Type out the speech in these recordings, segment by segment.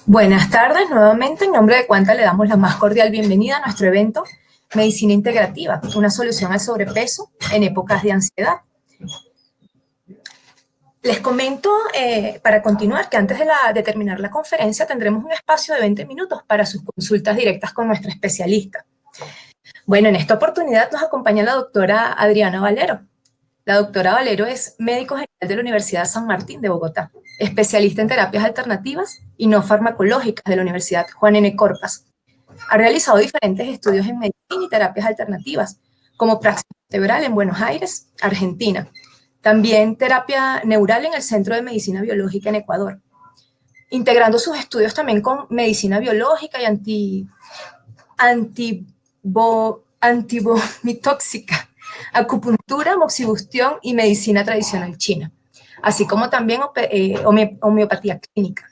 Buenas tardes, nuevamente en nombre de Cuanta le damos la más cordial bienvenida a nuestro evento Medicina Integrativa, una solución al sobrepeso en épocas de ansiedad. Les comento para continuar que antes de terminar la conferencia tendremos un espacio de 20 minutos para sus consultas directas con nuestra especialista. Bueno, en esta oportunidad nos acompaña la doctora Adriana Valero. La doctora Valero es médico general de la Universidad San Martín de Bogotá, especialista en terapias alternativas y no farmacológicas de la Universidad Juan N. Corpas. Ha realizado diferentes estudios en medicina y terapias alternativas, como praxis vertebral en Buenos Aires, Argentina. También terapia neural en el Centro de Medicina Biológica en Ecuador. Integrando sus estudios también con medicina biológica y antivomitóxica, acupuntura, moxibustión y medicina tradicional china, así como también homeopatía clínica.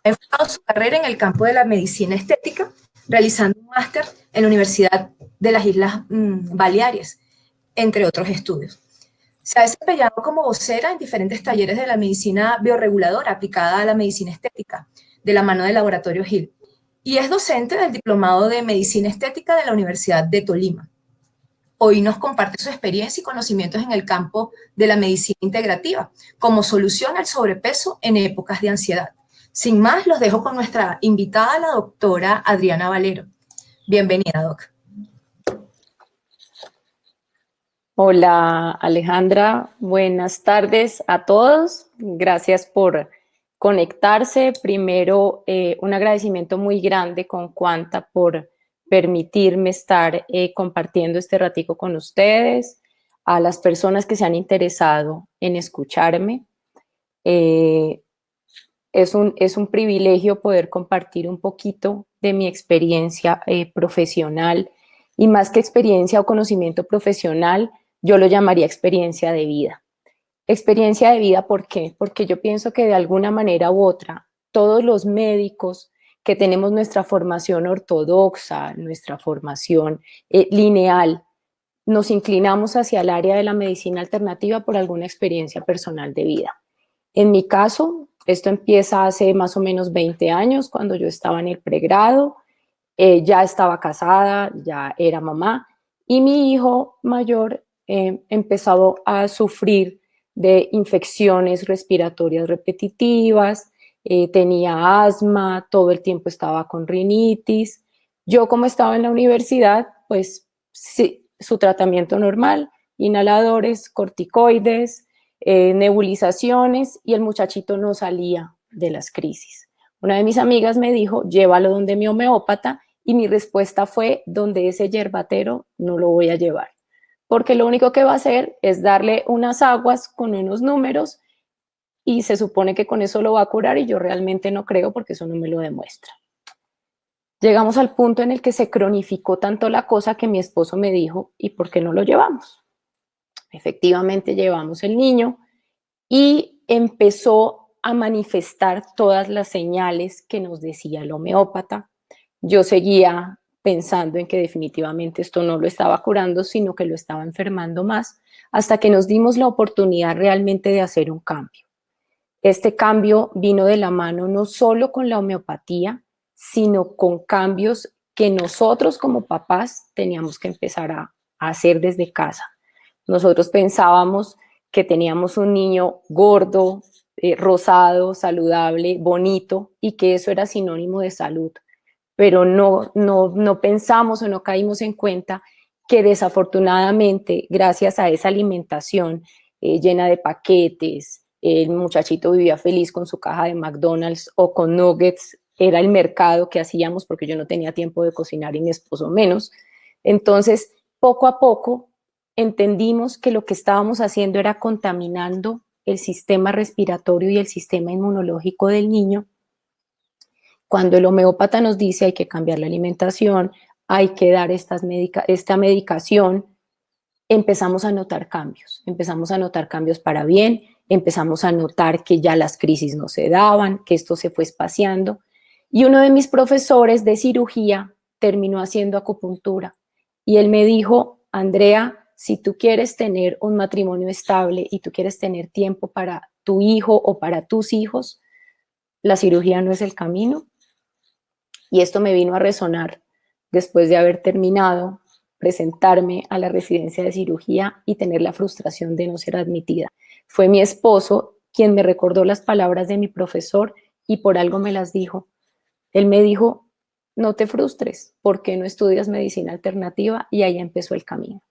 Ha enfocado su carrera en el campo de la medicina estética, realizando un máster en la Universidad de las Islas Baleares, entre otros estudios. Se ha desempeñado como vocera en diferentes talleres de la medicina bioreguladora aplicada a la medicina estética, de la mano del Laboratorio Hill, y es docente del Diplomado de Medicina Estética de la Universidad de Tolima. Hoy nos comparte su experiencia y conocimientos en el campo de la medicina integrativa como solución al sobrepeso en épocas de ansiedad. Sin más, los dejo con nuestra invitada, la doctora Adriana Valero. Bienvenida, doc. Hola Alejandra, buenas tardes a todos. Gracias por conectarse. Primero, un agradecimiento muy grande con Cuanta por permitirme estar compartiendo este ratico con ustedes, a las personas que se han interesado en escucharme. Es un privilegio poder compartir un poquito de mi experiencia profesional, y más que experiencia o conocimiento profesional, yo lo llamaría experiencia de vida. Experiencia de vida, ¿por qué? Porque yo pienso que de alguna manera u otra, todos los médicos que tenemos nuestra formación ortodoxa, nuestra formación lineal, nos inclinamos hacia el área de la medicina alternativa por alguna experiencia personal de vida. En mi caso, esto empieza hace más o menos 20 años, cuando yo estaba en el pregrado, ya estaba casada, ya era mamá, y mi hijo mayor empezó a sufrir de infecciones respiratorias repetitivas, tenía asma, todo el tiempo estaba con rinitis. Yo, como estaba en la universidad, pues sí, su tratamiento normal, inhaladores, corticoides, nebulizaciones, y el muchachito no salía de las crisis. Una de mis amigas me dijo, llévalo donde mi homeópata, y mi respuesta fue, donde ese yerbatero no lo voy a llevar, porque lo único que va a hacer es darle unas aguas con unos números y se supone que con eso lo va a curar, y yo realmente no creo, porque eso no me lo demuestra. Llegamos al punto en el que se cronificó tanto la cosa que mi esposo me dijo, ¿y por qué no lo llevamos? Efectivamente llevamos el niño y empezó a manifestar todas las señales que nos decía el homeópata. Yo seguía pensando en que definitivamente esto no lo estaba curando, sino que lo estaba enfermando más, hasta que nos dimos la oportunidad realmente de hacer un cambio. Este cambio vino de la mano no solo con la homeopatía, sino con cambios que nosotros como papás teníamos que empezar a hacer desde casa. Nosotros pensábamos que teníamos un niño gordo, rosado, saludable, bonito, y que eso era sinónimo de salud. Pero no pensamos o no caímos en cuenta que desafortunadamente, gracias a esa alimentación llena de paquetes, el muchachito vivía feliz con su caja de McDonald's o con nuggets, era el mercado que hacíamos, porque yo no tenía tiempo de cocinar y mi esposo menos. Entonces, poco a poco entendimos que lo que estábamos haciendo era contaminando el sistema respiratorio y el sistema inmunológico del niño. Cuando el homeópata nos dice hay que cambiar la alimentación, hay que dar esta medicación, empezamos a notar cambios para bien, empezamos a notar que ya las crisis no se daban, que esto se fue espaciando. Y uno de mis profesores de cirugía terminó haciendo acupuntura, y él me dijo, Andrea, si tú quieres tener un matrimonio estable y tú quieres tener tiempo para tu hijo o para tus hijos, la cirugía no es el camino, Y esto me vino a resonar después de haber terminado, presentarme a la residencia de cirugía y tener la frustración de no ser admitida. Fue mi esposo quien me recordó las palabras de mi profesor y por algo me las dijo. Él me dijo, no te frustres, ¿por qué no estudias medicina alternativa? Y ahí empezó el camino.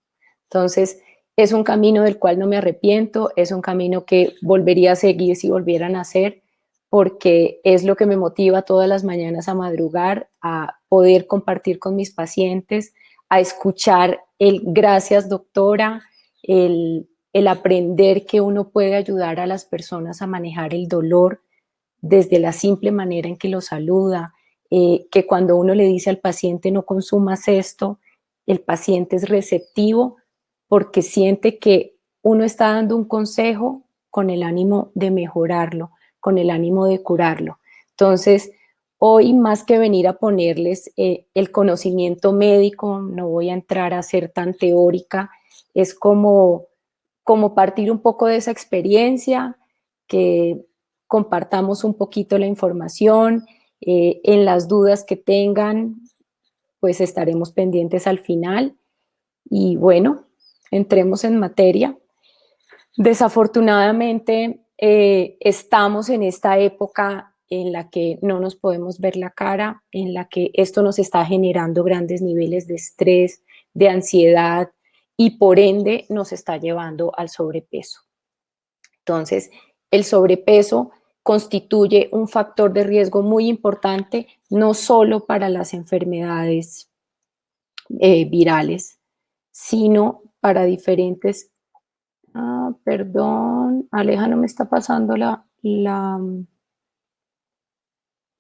Entonces, es un camino del cual no me arrepiento, es un camino que volvería a seguir si volviera a nacer, porque es lo que me motiva todas las mañanas a madrugar, a poder compartir con mis pacientes, a escuchar el gracias doctora, el aprender que uno puede ayudar a las personas a manejar el dolor desde la simple manera en que lo saluda, que cuando uno le dice al paciente no consumas esto, el paciente es receptivo porque siente que uno está dando un consejo con el ánimo de mejorarlo, con el ánimo de curarlo. Entonces, hoy más que venir a ponerles el conocimiento médico, no voy a entrar a ser tan teórica, es como partir un poco de esa experiencia, que compartamos un poquito la información, en las dudas que tengan, pues estaremos pendientes al final. Y bueno, entremos en materia. Desafortunadamente, estamos en esta época en la que no nos podemos ver la cara, en la que esto nos está generando grandes niveles de estrés, de ansiedad y por ende nos está llevando al sobrepeso. Entonces, el sobrepeso constituye un factor de riesgo muy importante, no solo para las enfermedades virales, sino para diferentes... perdón, Aleja, no me está pasando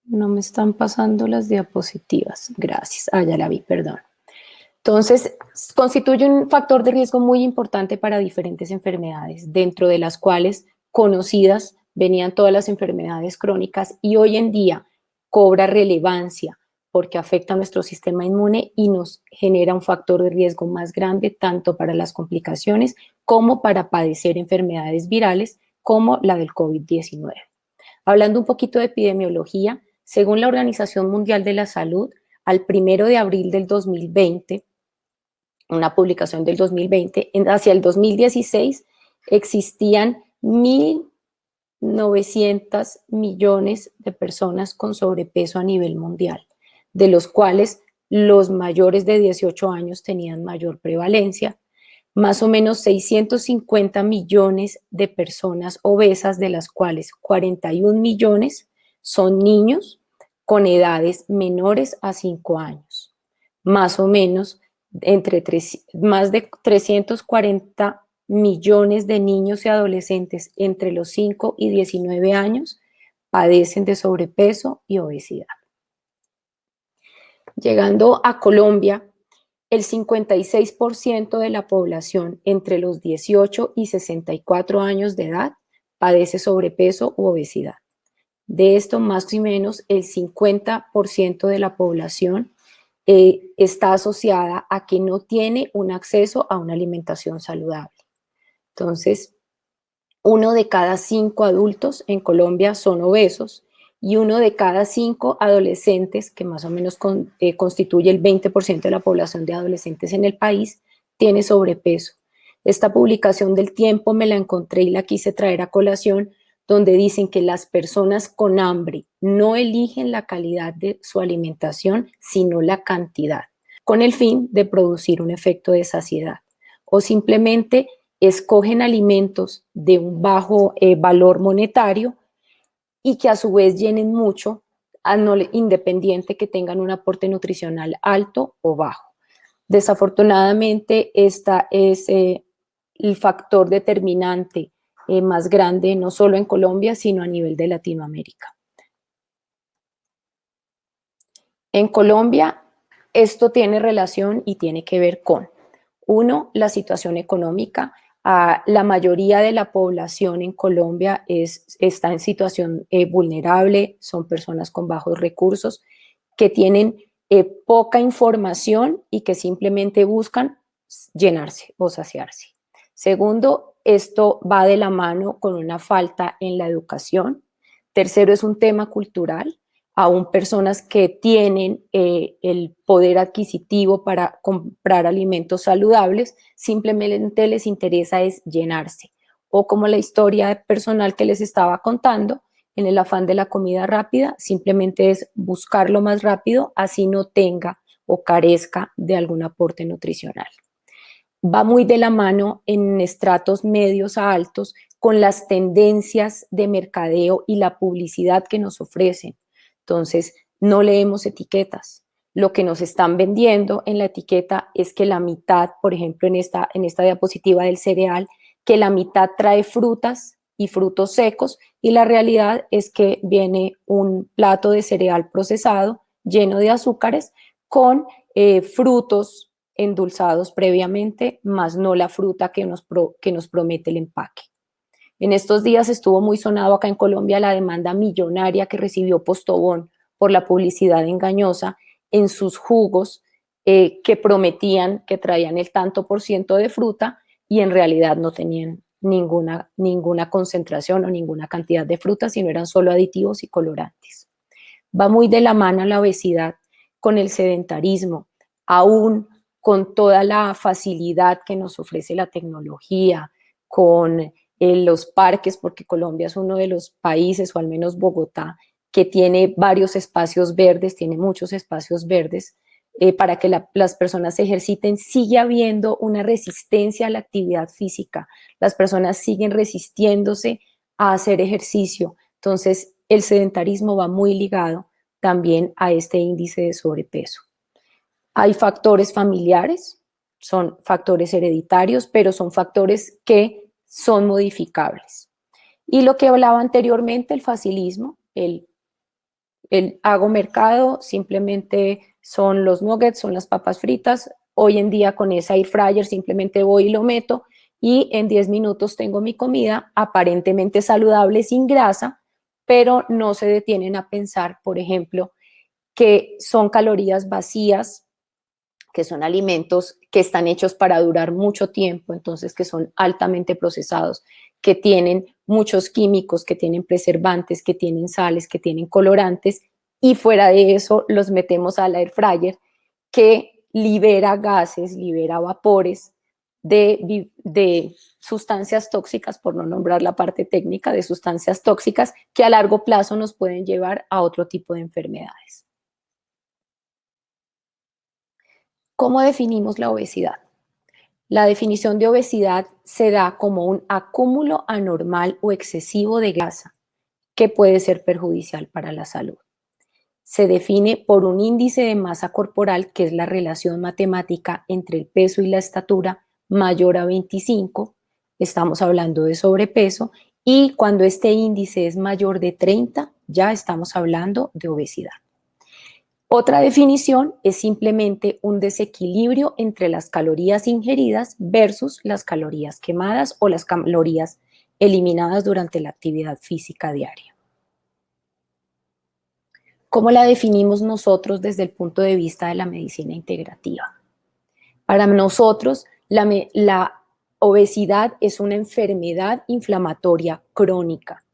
no me están pasando las diapositivas. Gracias. Ya la vi, perdón. Entonces, constituye un factor de riesgo muy importante para diferentes enfermedades, dentro de las cuales conocidas venían todas las enfermedades crónicas y hoy en día cobra relevancia porque afecta a nuestro sistema inmune y nos genera un factor de riesgo más grande tanto para las complicaciones como para padecer enfermedades virales como la del COVID-19. Hablando un poquito de epidemiología, según la Organización Mundial de la Salud, al 1 de abril del 2020, una publicación del 2020, hacia el 2016 existían 1.900 millones de personas con sobrepeso a nivel mundial, de los cuales los mayores de 18 años tenían mayor prevalencia, más o menos 650 millones de personas obesas, de las cuales 41 millones son niños con edades menores a 5 años, más o menos más de 340 millones de niños y adolescentes entre los 5 y 19 años padecen de sobrepeso y obesidad. Llegando a Colombia, el 56% de la población entre los 18 y 64 años de edad padece sobrepeso u obesidad. De esto, más o menos, el 50% de la población está asociada a que no tiene un acceso a una alimentación saludable. Entonces, 1 de cada 5 adultos en Colombia son obesos y 1 de cada 5 adolescentes, que más o menos constituye el 20% de la población de adolescentes en el país, tiene sobrepeso. Esta publicación del Tiempo me la encontré y la quise traer a colación, donde dicen que las personas con hambre no eligen la calidad de su alimentación, sino la cantidad, con el fin de producir un efecto de saciedad, o simplemente escogen alimentos de un bajo valor monetario y que a su vez llenen mucho, independiente que tengan un aporte nutricional alto o bajo. Desafortunadamente, este es el factor determinante más grande, no solo en Colombia, sino a nivel de Latinoamérica. En Colombia, esto tiene relación y tiene que ver con, 1, la situación económica. La mayoría de la población en Colombia está en situación vulnerable, son personas con bajos recursos que tienen poca información y que simplemente buscan llenarse o saciarse. Segundo, esto va de la mano con una falta en la educación. Tercero, es un tema cultural. aún personas que tienen el poder adquisitivo para comprar alimentos saludables, simplemente les interesa es llenarse. O como la historia personal que les estaba contando, en el afán de la comida rápida, simplemente es buscar lo más rápido, así no tenga o carezca de algún aporte nutricional. Va muy de la mano en estratos medios a altos con las tendencias de mercadeo y la publicidad que nos ofrecen. Entonces, no leemos etiquetas. Lo que nos están vendiendo en la etiqueta es que la mitad, por ejemplo, en esta diapositiva del cereal, que la mitad trae frutas y frutos secos, y la realidad es que viene un plato de cereal procesado lleno de azúcares con frutos endulzados previamente, más no la fruta que nos promete el empaque. En estos días estuvo muy sonado acá en Colombia la demanda millonaria que recibió Postobón por la publicidad engañosa en sus jugos que prometían que traían el tanto por ciento de fruta y en realidad no tenían ninguna concentración o ninguna cantidad de fruta, sino eran solo aditivos y colorantes. Va muy de la mano la obesidad con el sedentarismo, aún con toda la facilidad que nos ofrece la tecnología, con los parques, porque Colombia es uno de los países, o al menos Bogotá, que tiene varios espacios verdes, tiene muchos espacios verdes, para que las personas se ejerciten, sigue habiendo una resistencia a la actividad física. Las personas siguen resistiéndose a hacer ejercicio. Entonces, el sedentarismo va muy ligado también a este índice de sobrepeso. Hay factores familiares, son factores hereditarios, pero son factores que son modificables. Y lo que hablaba anteriormente, el facilismo, el hago mercado, simplemente son los nuggets, son las papas fritas. Hoy en día con esa air fryer simplemente voy y lo meto y en 10 minutos tengo mi comida aparentemente saludable, sin grasa, pero no se detienen a pensar, por ejemplo, que son calorías vacías, que son alimentos que están hechos para durar mucho tiempo, entonces que son altamente procesados, que tienen muchos químicos, que tienen preservantes, que tienen sales, que tienen colorantes, y fuera de eso los metemos al air fryer, que libera gases, libera vapores de sustancias tóxicas, por no nombrar la parte técnica, de sustancias tóxicas que a largo plazo nos pueden llevar a otro tipo de enfermedades. ¿Cómo definimos la obesidad? La definición de obesidad se da como un acúmulo anormal o excesivo de grasa que puede ser perjudicial para la salud. Se define por un índice de masa corporal, que es la relación matemática entre el peso y la estatura mayor a 25, estamos hablando de sobrepeso, y cuando este índice es mayor de 30, ya estamos hablando de obesidad. Otra definición es simplemente un desequilibrio entre las calorías ingeridas versus las calorías quemadas o las calorías eliminadas durante la actividad física diaria. ¿Cómo la definimos nosotros desde el punto de vista de la medicina integrativa? Para nosotros, la obesidad es una enfermedad inflamatoria crónica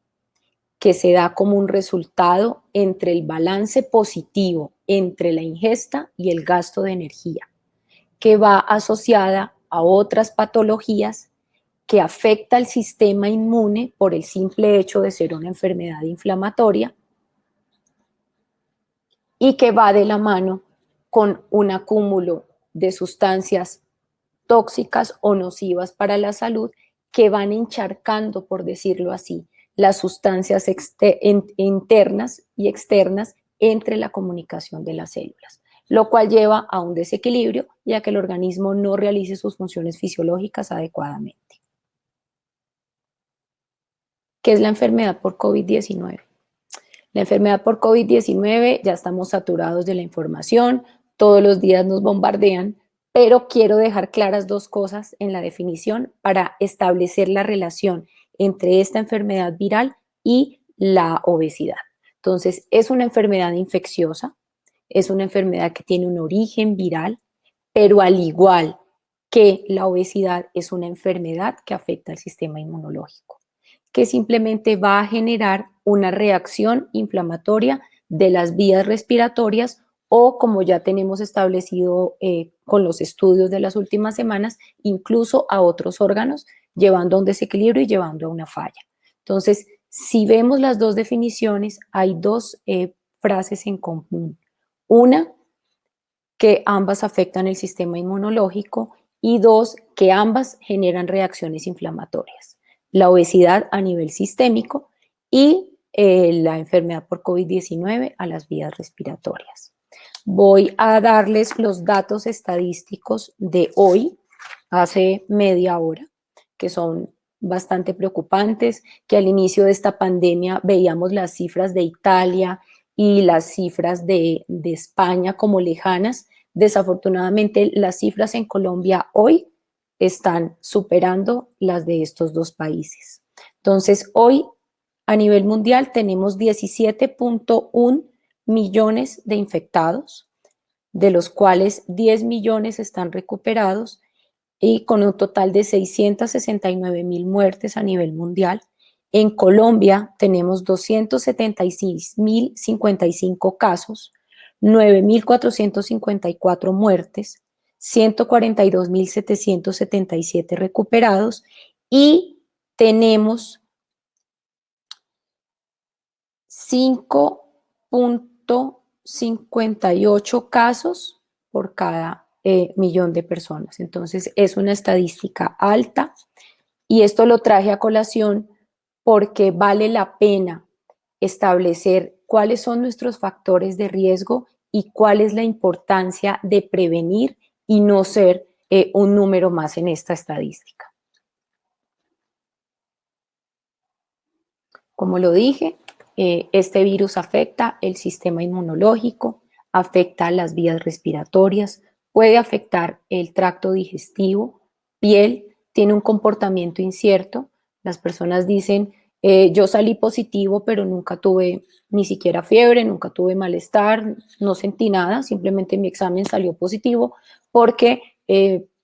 que se da como un resultado entre el balance positivo entre la ingesta y el gasto de energía, que va asociada a otras patologías que afecta al sistema inmune por el simple hecho de ser una enfermedad inflamatoria y que va de la mano con un acúmulo de sustancias tóxicas o nocivas para la salud que van encharcando, por decirlo así, las sustancias internas y externas entre la comunicación de las células, lo cual lleva a un desequilibrio y a que el organismo no realice sus funciones fisiológicas adecuadamente. ¿Qué es la enfermedad por COVID-19? La enfermedad por COVID-19, ya estamos saturados de la información, todos los días nos bombardean, pero quiero dejar claras dos cosas en la definición para establecer la relación entre esta enfermedad viral y la obesidad. Entonces, es una enfermedad infecciosa, es una enfermedad que tiene un origen viral, pero al igual que la obesidad es una enfermedad que afecta al sistema inmunológico, que simplemente va a generar una reacción inflamatoria de las vías respiratorias o, como ya tenemos establecido con los estudios de las últimas semanas, incluso a otros órganos, llevando a un desequilibrio y llevando a una falla. Entonces, si vemos las dos definiciones, hay dos frases en común. Una, que ambas afectan el sistema inmunológico, y dos, que ambas generan reacciones inflamatorias. La obesidad a nivel sistémico y la enfermedad por COVID-19 a las vías respiratorias. Voy a darles los datos estadísticos de hoy, hace media hora, que son bastante preocupantes, que al inicio de esta pandemia veíamos las cifras de Italia y las cifras de España como lejanas. Desafortunadamente, las cifras en Colombia hoy están superando las de estos dos países. Entonces, hoy a nivel mundial tenemos 17.1 millones de infectados, de los cuales 10 millones están recuperados y con un total de 669,000 muertes a nivel mundial. En Colombia tenemos 276,055 casos, 9,454 muertes, 142,777 recuperados y tenemos 5.58 casos por cada millón de personas. Entonces, es una estadística alta y esto lo traje a colación porque vale la pena establecer cuáles son nuestros factores de riesgo y cuál es la importancia de prevenir y no ser un número más en esta estadística. Como lo dije, este virus afecta el sistema inmunológico, afecta las vías respiratorias, puede afectar el tracto digestivo, piel, tiene un comportamiento incierto. Las personas dicen, yo salí positivo, pero nunca tuve ni siquiera fiebre, nunca tuve malestar, no sentí nada, simplemente mi examen salió positivo porque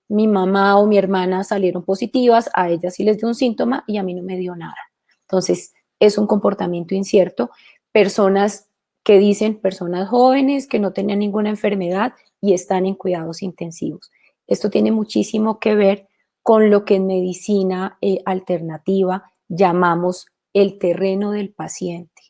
mi mamá o mi hermana salieron positivas, a ellas sí les dio un síntoma y a mí no me dio nada. Entonces, es un comportamiento incierto. Personas que dicen, personas jóvenes que no tenían ninguna enfermedad y están en cuidados intensivos. Esto tiene muchísimo que ver con lo que en medicina alternativa llamamos el terreno del paciente.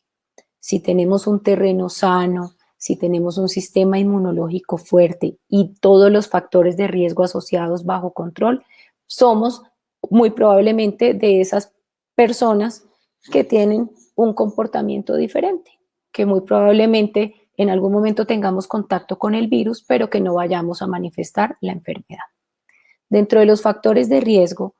Si tenemos un terreno sano, si tenemos un sistema inmunológico fuerte y todos los factores de riesgo asociados bajo control, somos muy probablemente de esas personas que tienen un comportamiento diferente, que muy probablemente en algún momento tengamos contacto con el virus, pero que no vayamos a manifestar la enfermedad. Dentro de los factores de riesgo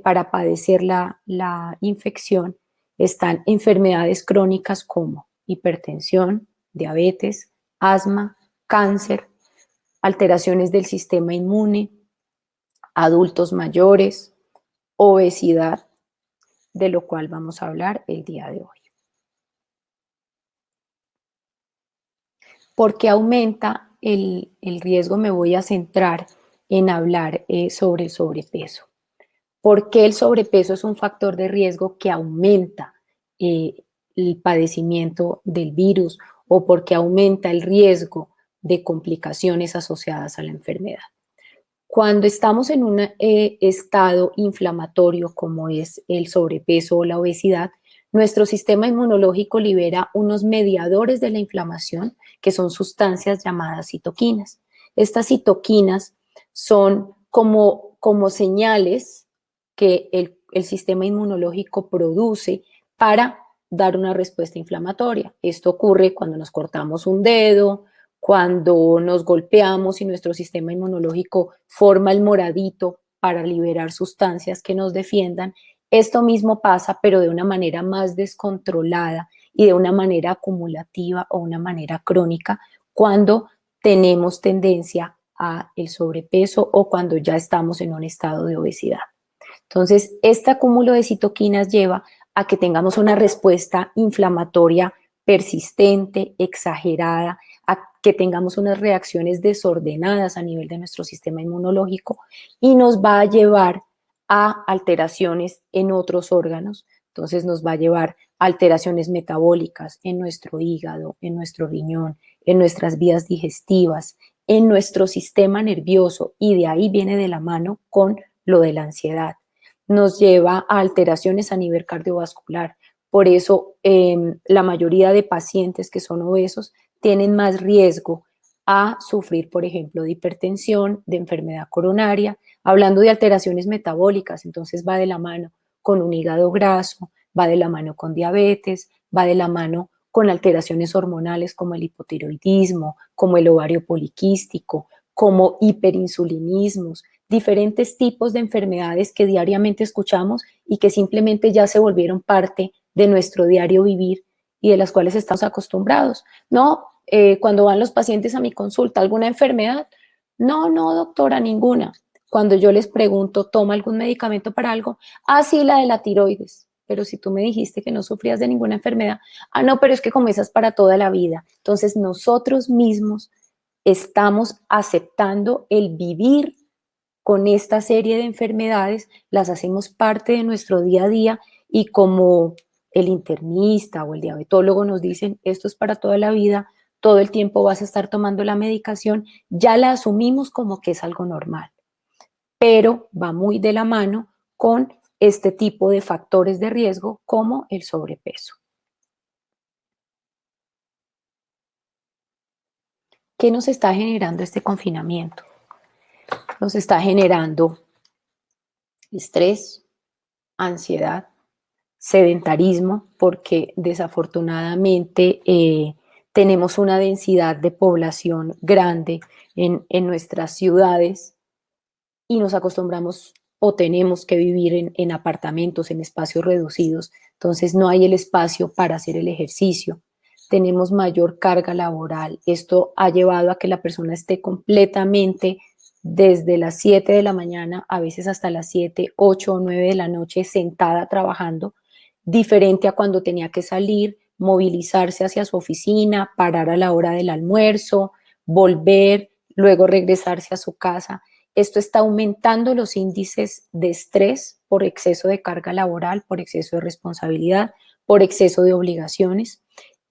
para padecer la infección están enfermedades crónicas como hipertensión, diabetes, asma, cáncer, alteraciones del sistema inmune, adultos mayores, obesidad, de lo cual vamos a hablar el día de hoy. ¿Por qué aumenta el riesgo? Me voy a centrar en hablar sobre el sobrepeso. ¿Por qué el sobrepeso es un factor de riesgo que aumenta el padecimiento del virus o por qué aumenta el riesgo de complicaciones asociadas a la enfermedad? Cuando estamos en un estado inflamatorio como es el sobrepeso o la obesidad, nuestro sistema inmunológico libera unos mediadores de la inflamación que son sustancias llamadas citoquinas. Estas citoquinas son como señales que el sistema inmunológico produce para dar una respuesta inflamatoria. Esto ocurre cuando nos cortamos un dedo, cuando nos golpeamos y nuestro sistema inmunológico forma el moradito para liberar sustancias que nos defiendan. Esto mismo pasa, pero de una manera más descontrolada y de una manera acumulativa o una manera crónica cuando tenemos tendencia a el sobrepeso o cuando ya estamos en un estado de obesidad. Entonces, este acúmulo de citoquinas lleva a que tengamos una respuesta inflamatoria persistente, exagerada, a que tengamos unas reacciones desordenadas a nivel de nuestro sistema inmunológico y nos va a llevar a alteraciones en otros órganos. Entonces nos va a llevar alteraciones metabólicas en nuestro hígado, en nuestro riñón, en nuestras vías digestivas, en nuestro sistema nervioso, y de ahí viene de la mano con lo de la ansiedad. Nos lleva a alteraciones a nivel cardiovascular. Por eso la mayoría de pacientes que son obesos tienen más riesgo a sufrir, por ejemplo, de hipertensión, de enfermedad coronaria. Hablando de alteraciones metabólicas, entonces va de la mano con un hígado graso, va de la mano con diabetes, va de la mano con alteraciones hormonales como el hipotiroidismo, como el ovario poliquístico, como hiperinsulinismos, diferentes tipos de enfermedades que diariamente escuchamos y que simplemente ya se volvieron parte de nuestro diario vivir y de las cuales estamos acostumbrados. No, cuando van los pacientes a mi consulta, ¿alguna enfermedad? No, no, doctora, ninguna. Cuando yo les pregunto, ¿toma algún medicamento para algo? Ah, sí, la de la tiroides. Pero si tú me dijiste que no sufrías de ninguna enfermedad, ah, no, pero es que como esa es para toda la vida. Entonces nosotros mismos estamos aceptando el vivir con esta serie de enfermedades, las hacemos parte de nuestro día a día, y como el internista o el diabetólogo nos dicen, esto es para toda la vida, todo el tiempo vas a estar tomando la medicación, ya la asumimos como que es algo normal, pero va muy de la mano con este tipo de factores de riesgo como el sobrepeso. ¿Qué nos está generando este confinamiento? Nos está generando estrés, ansiedad, sedentarismo, porque desafortunadamente tenemos una densidad de población grande en nuestras ciudades y nos acostumbramos o tenemos que vivir en apartamentos, en espacios reducidos, entonces no hay el espacio para hacer el ejercicio. Tenemos mayor carga laboral. Esto ha llevado a que la persona esté completamente desde las 7 de la mañana, a veces hasta las 7, 8 o 9 de la noche sentada trabajando, diferente a cuando tenía que salir, movilizarse hacia su oficina, parar a la hora del almuerzo, volver, luego regresarse a su casa. Esto está aumentando los índices de estrés por exceso de carga laboral, por exceso de responsabilidad, por exceso de obligaciones.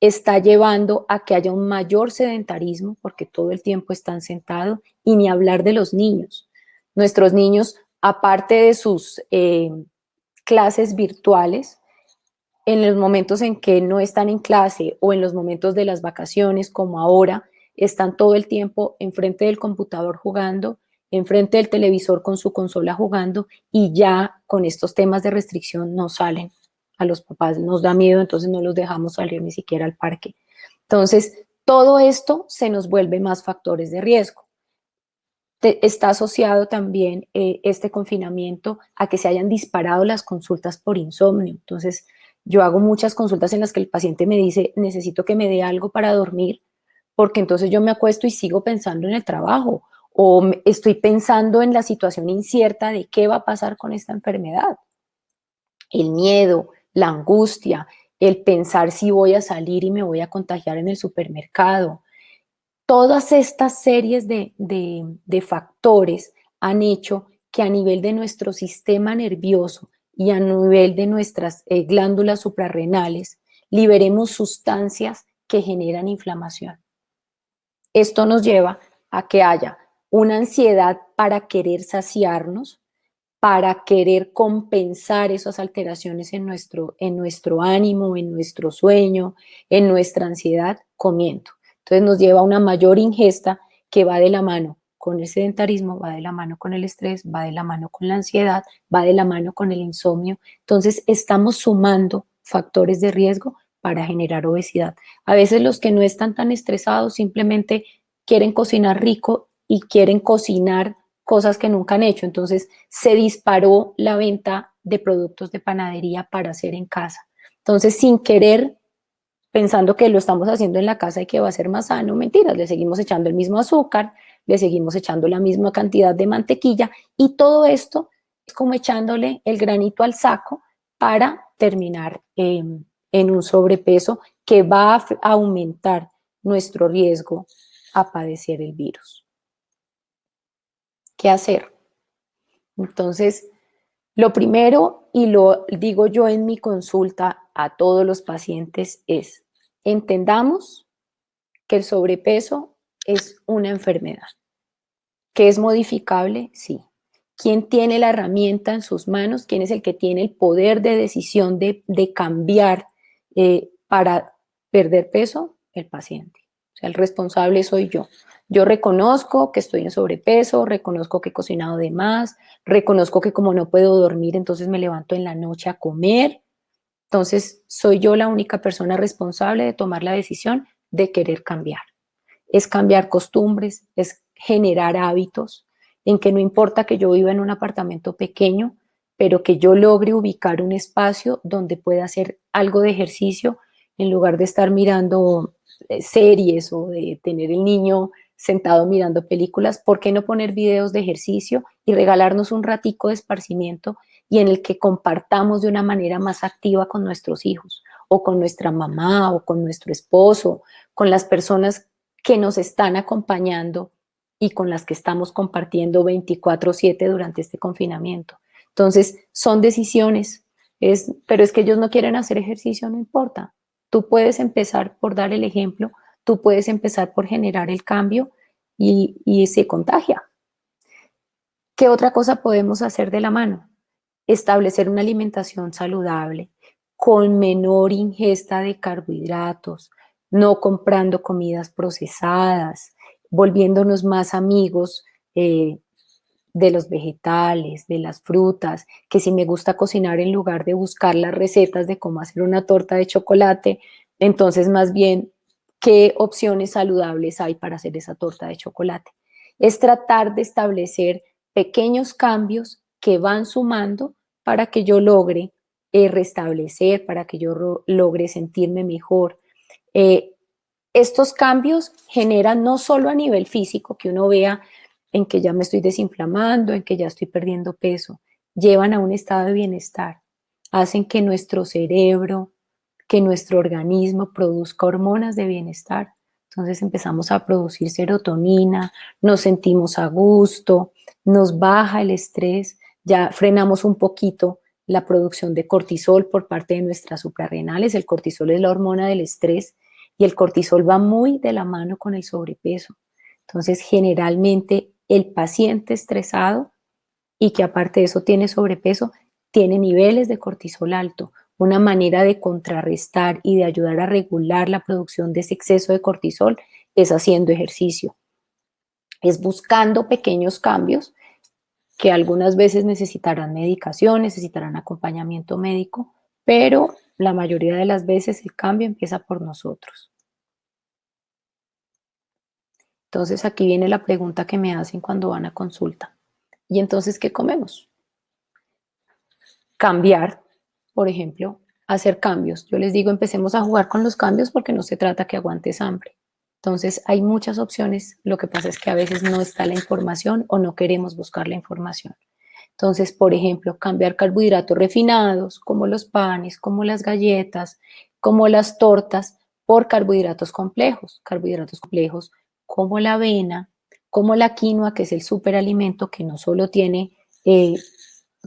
Está llevando a que haya un mayor sedentarismo porque todo el tiempo están sentados, y ni hablar de los niños. Nuestros niños, aparte de sus clases virtuales, en los momentos en que no están en clase o en los momentos de las vacaciones, como ahora, están todo el tiempo enfrente del computador jugando, enfrente del televisor con su consola jugando, y ya con estos temas de restricción no salen. A los papás nos da miedo, entonces no los dejamos salir ni siquiera al parque. Entonces, todo esto se nos vuelve más factores de riesgo. Está asociado también este confinamiento a que se hayan disparado las consultas por insomnio. Entonces, yo hago muchas consultas en las que el paciente me dice, necesito que me dé algo para dormir, porque entonces yo me acuesto y sigo pensando en el trabajo, o estoy pensando en la situación incierta de qué va a pasar con esta enfermedad. El miedo, la angustia, el pensar si voy a salir y me voy a contagiar en el supermercado. Todas estas series de factores han hecho que a nivel de nuestro sistema nervioso y a nivel de nuestras glándulas suprarrenales liberemos sustancias que generan inflamación. Esto nos lleva a que haya una ansiedad para querer saciarnos, para querer compensar esas alteraciones en nuestro ánimo, en nuestro sueño, en nuestra ansiedad, comiendo. Entonces nos lleva a una mayor ingesta que va de la mano con el sedentarismo, va de la mano con el estrés, va de la mano con la ansiedad, va de la mano con el insomnio. Entonces estamos sumando factores de riesgo para generar obesidad. A veces los que no están tan estresados simplemente quieren cocinar rico y quieren cocinar cosas que nunca han hecho. Entonces se disparó la venta de productos de panadería para hacer en casa. Entonces, sin querer, pensando que lo estamos haciendo en la casa y que va a ser más sano, mentiras, le seguimos echando el mismo azúcar, le seguimos echando la misma cantidad de mantequilla, y todo esto es como echándole el granito al saco para terminar en un sobrepeso que va a aumentar nuestro riesgo a padecer el virus. ¿Qué hacer? Entonces, lo primero, y lo digo yo en mi consulta, a todos los pacientes es: entendamos que el sobrepeso es una enfermedad, que es modificable, sí. ¿Quién tiene la herramienta en sus manos? ¿Quién es el que tiene el poder de decisión de cambiar para perder peso? El paciente. O sea, el responsable soy yo. Yo reconozco que estoy en sobrepeso, reconozco que he cocinado de más, reconozco que como no puedo dormir, entonces me levanto en la noche a comer. Entonces, soy yo la única persona responsable de tomar la decisión de querer cambiar. Es cambiar costumbres, es generar hábitos, en que no importa que yo viva en un apartamento pequeño, pero que yo logre ubicar un espacio donde pueda hacer algo de ejercicio en lugar de estar mirando series o de tener el niño sentado mirando películas. ¿Por qué no poner videos de ejercicio y regalarnos un ratico de esparcimiento y en el que compartamos de una manera más activa con nuestros hijos o con nuestra mamá o con nuestro esposo, con las personas que nos están acompañando y con las que estamos compartiendo 24/7 durante este confinamiento? Entonces, son decisiones, pero es que ellos no quieren hacer ejercicio, no importa. Tú puedes empezar por dar el ejemplo, tú puedes empezar por generar el cambio y se contagia. ¿Qué otra cosa podemos hacer de la mano? Establecer una alimentación saludable, con menor ingesta de carbohidratos, no comprando comidas procesadas, volviéndonos más amigos de los vegetales, de las frutas, que si me gusta cocinar en lugar de buscar las recetas de cómo hacer una torta de chocolate, entonces más bien, ¿qué opciones saludables hay para hacer esa torta de chocolate? Es tratar de establecer pequeños cambios que van sumando para que yo logre restablecer, para que yo logre sentirme mejor. Eh, Estos cambios generan no solo a nivel físico, que uno vea en que ya me estoy desinflamando, en que ya estoy perdiendo peso, llevan a un estado de bienestar, hacen que nuestro cerebro, que nuestro organismo produzca hormonas de bienestar. Entonces empezamos a producir serotonina, nos sentimos a gusto, nos baja el estrés, ya frenamos un poquito la producción de cortisol por parte de nuestras suprarrenales. El cortisol es la hormona del estrés y el cortisol va muy de la mano con el sobrepeso. Entonces, generalmente el paciente estresado y que aparte de eso tiene sobrepeso, tiene niveles de cortisol alto. Una manera de contrarrestar y de ayudar a regular la producción de ese exceso de cortisol es haciendo ejercicio, es buscando pequeños cambios que algunas veces necesitarán medicación, necesitarán acompañamiento médico, pero la mayoría de las veces el cambio empieza por nosotros. Entonces aquí viene la pregunta que me hacen cuando van a consulta. ¿Y entonces qué comemos? Cambiar, por ejemplo, hacer cambios. Yo les digo, empecemos a jugar con los cambios porque no se trata que aguantes hambre. Entonces hay muchas opciones, lo que pasa es que a veces no está la información o no queremos buscar la información. Entonces, por ejemplo, cambiar carbohidratos refinados, como los panes, como las galletas, como las tortas, por carbohidratos complejos como la avena, como la quinoa, que es el superalimento que no solo tiene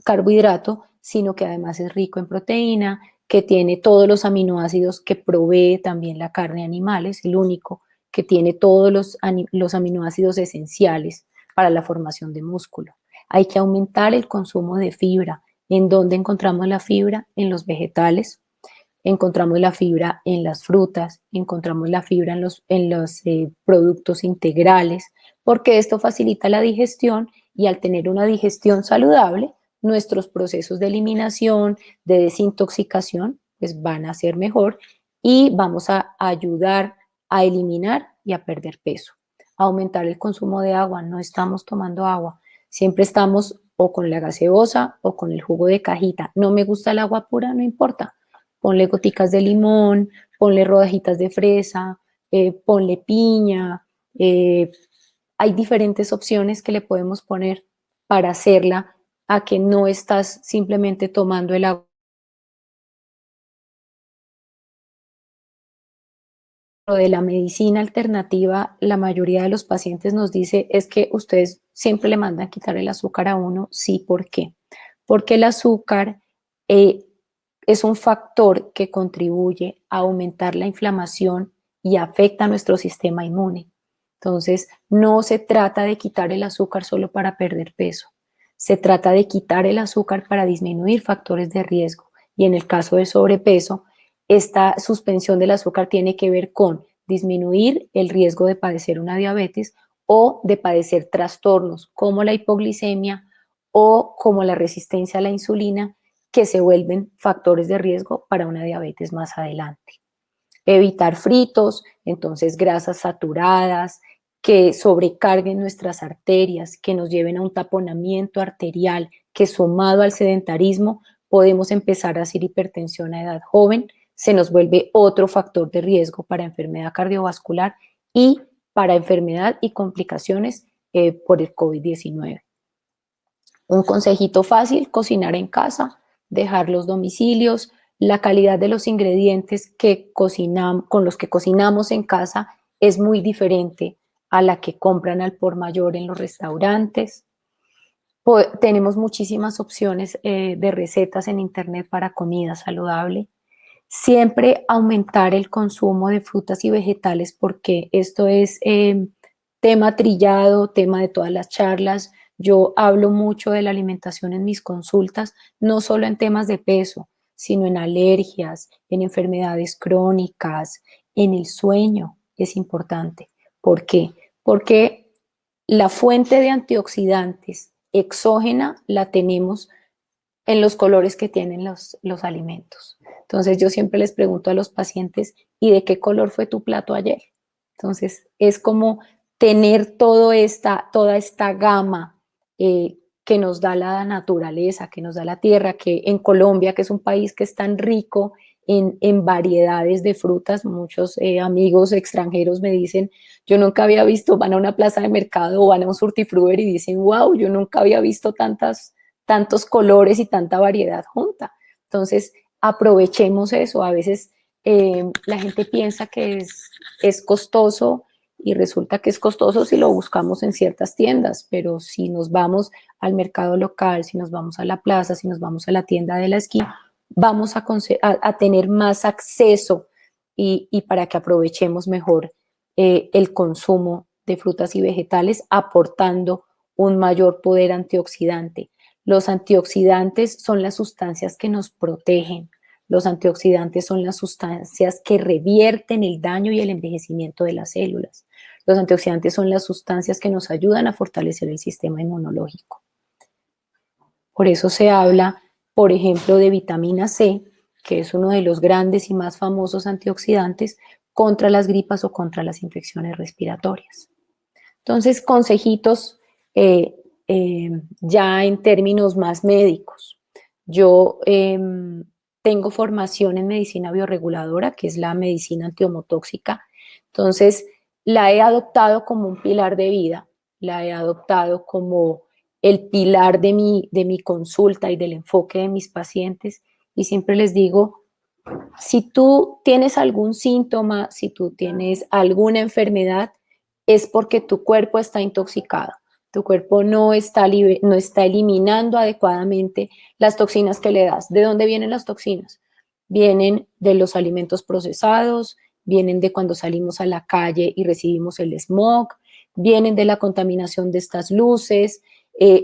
carbohidrato, sino que además es rico en proteína, que tiene todos los aminoácidos que provee también la carne animal, es el único que tiene todos los aminoácidos esenciales para la formación de músculo. Hay que aumentar el consumo de fibra. ¿En dónde encontramos la fibra? En los vegetales, encontramos la fibra en las frutas, encontramos la fibra en los productos integrales, porque esto facilita la digestión y al tener una digestión saludable, nuestros procesos de eliminación, de desintoxicación, pues van a ser mejor y vamos a ayudar a eliminar y a perder peso. Aumentar el consumo de agua, no estamos tomando agua, siempre estamos o con la gaseosa o con el jugo de cajita. No me gusta el agua pura, no importa. Ponle goticas de limón, ponle rodajitas de fresa, ponle piña. Hay diferentes opciones que le podemos poner para hacerla a que no estás simplemente tomando el agua de la medicina alternativa. La mayoría de los pacientes nos dice es que ustedes siempre le mandan quitar el azúcar a uno. Sí, ¿por qué? Porque el azúcar es un factor que contribuye a aumentar la inflamación y afecta a nuestro sistema inmune. Entonces, no se trata de quitar el azúcar solo para perder peso. Se trata de quitar el azúcar para disminuir factores de riesgo. Y en el caso del sobrepeso, esta suspensión del azúcar tiene que ver con disminuir el riesgo de padecer una diabetes o de padecer trastornos como la hipoglicemia o como la resistencia a la insulina, que se vuelven factores de riesgo para una diabetes más adelante. Evitar fritos, entonces grasas saturadas, que sobrecarguen nuestras arterias, que nos lleven a un taponamiento arterial, que sumado al sedentarismo podemos empezar a hacer hipertensión a edad joven, se nos vuelve otro factor de riesgo para enfermedad cardiovascular y para enfermedad y complicaciones por el COVID-19. Un consejito fácil: cocinar en casa, dejar los domicilios, la calidad de los ingredientes con los que cocinamos en casa es muy diferente a la que compran al por mayor en los restaurantes. Tenemos muchísimas opciones de recetas en internet para comida saludable. Siempre aumentar el consumo de frutas y vegetales, porque esto es tema trillado, tema de todas las charlas. Yo hablo mucho de la alimentación en mis consultas, no solo en temas de peso, sino en alergias, en enfermedades crónicas, en el sueño. Es importante. ¿Por qué? Porque la fuente de antioxidantes exógena la tenemos en los colores que tienen los alimentos. Entonces yo siempre les pregunto a los pacientes: ¿y de qué color fue tu plato ayer? Entonces es como tener toda esta gama que nos da la naturaleza, que nos da la tierra, que en Colombia, que es un país que es tan rico en variedades de frutas. Muchos amigos extranjeros me dicen: yo nunca había visto, van a una plaza de mercado o van a un surtifruber y dicen: wow, yo nunca había visto tantos colores y tanta variedad junta. Entonces, aprovechemos eso. A veces la gente piensa que es costoso, y resulta que es costoso si lo buscamos en ciertas tiendas, pero si nos vamos al mercado local, si nos vamos a la plaza, si nos vamos a la tienda de la esquina, vamos a tener más acceso y para que aprovechemos mejor el consumo de frutas y vegetales, aportando un mayor poder antioxidante. Los antioxidantes son las sustancias que nos protegen. Los antioxidantes son las sustancias que revierten el daño y el envejecimiento de las células. Los antioxidantes son las sustancias que nos ayudan a fortalecer el sistema inmunológico. Por eso se habla, por ejemplo, de vitamina C, que es uno de los grandes y más famosos antioxidantes contra las gripas o contra las infecciones respiratorias. Entonces, consejitos ya en términos más médicos. Yo tengo formación en medicina bioreguladora, que es la medicina antiomotóxica. Entonces, la he adoptado como un pilar de vida, la he adoptado como el pilar de mi consulta y del enfoque de mis pacientes. Y siempre les digo: si tú tienes algún síntoma, si tú tienes alguna enfermedad, es porque tu cuerpo está intoxicado. Tu cuerpo no está eliminando adecuadamente las toxinas que le das. ¿De dónde vienen las toxinas? Vienen de los alimentos procesados, vienen de cuando salimos a la calle y recibimos el smog, vienen de la contaminación de estas luces,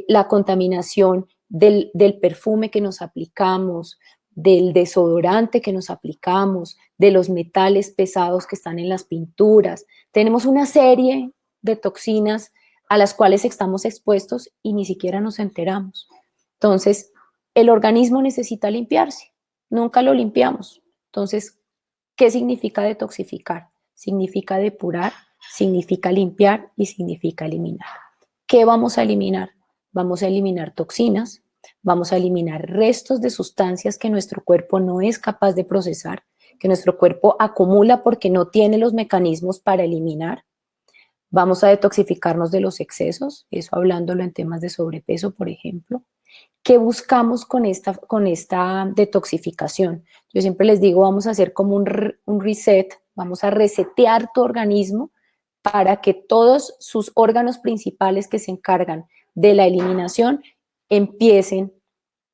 la contaminación del perfume que nos aplicamos, del desodorante que nos aplicamos, de los metales pesados que están en las pinturas. Tenemos una serie de toxinas a las cuales estamos expuestos y ni siquiera nos enteramos. Entonces, el organismo necesita limpiarse, nunca lo limpiamos. Entonces, ¿qué significa detoxificar? Significa depurar, significa limpiar y significa eliminar. ¿Qué vamos a eliminar? Vamos a eliminar toxinas, vamos a eliminar restos de sustancias que nuestro cuerpo no es capaz de procesar, que nuestro cuerpo acumula porque no tiene los mecanismos para eliminar. Vamos a detoxificarnos de los excesos, eso hablándolo en temas de sobrepeso, por ejemplo. ¿Qué buscamos con esta detoxificación? Yo siempre les digo: vamos a hacer como un reset, vamos a resetear tu organismo para que todos sus órganos principales que se encargan de la eliminación empiecen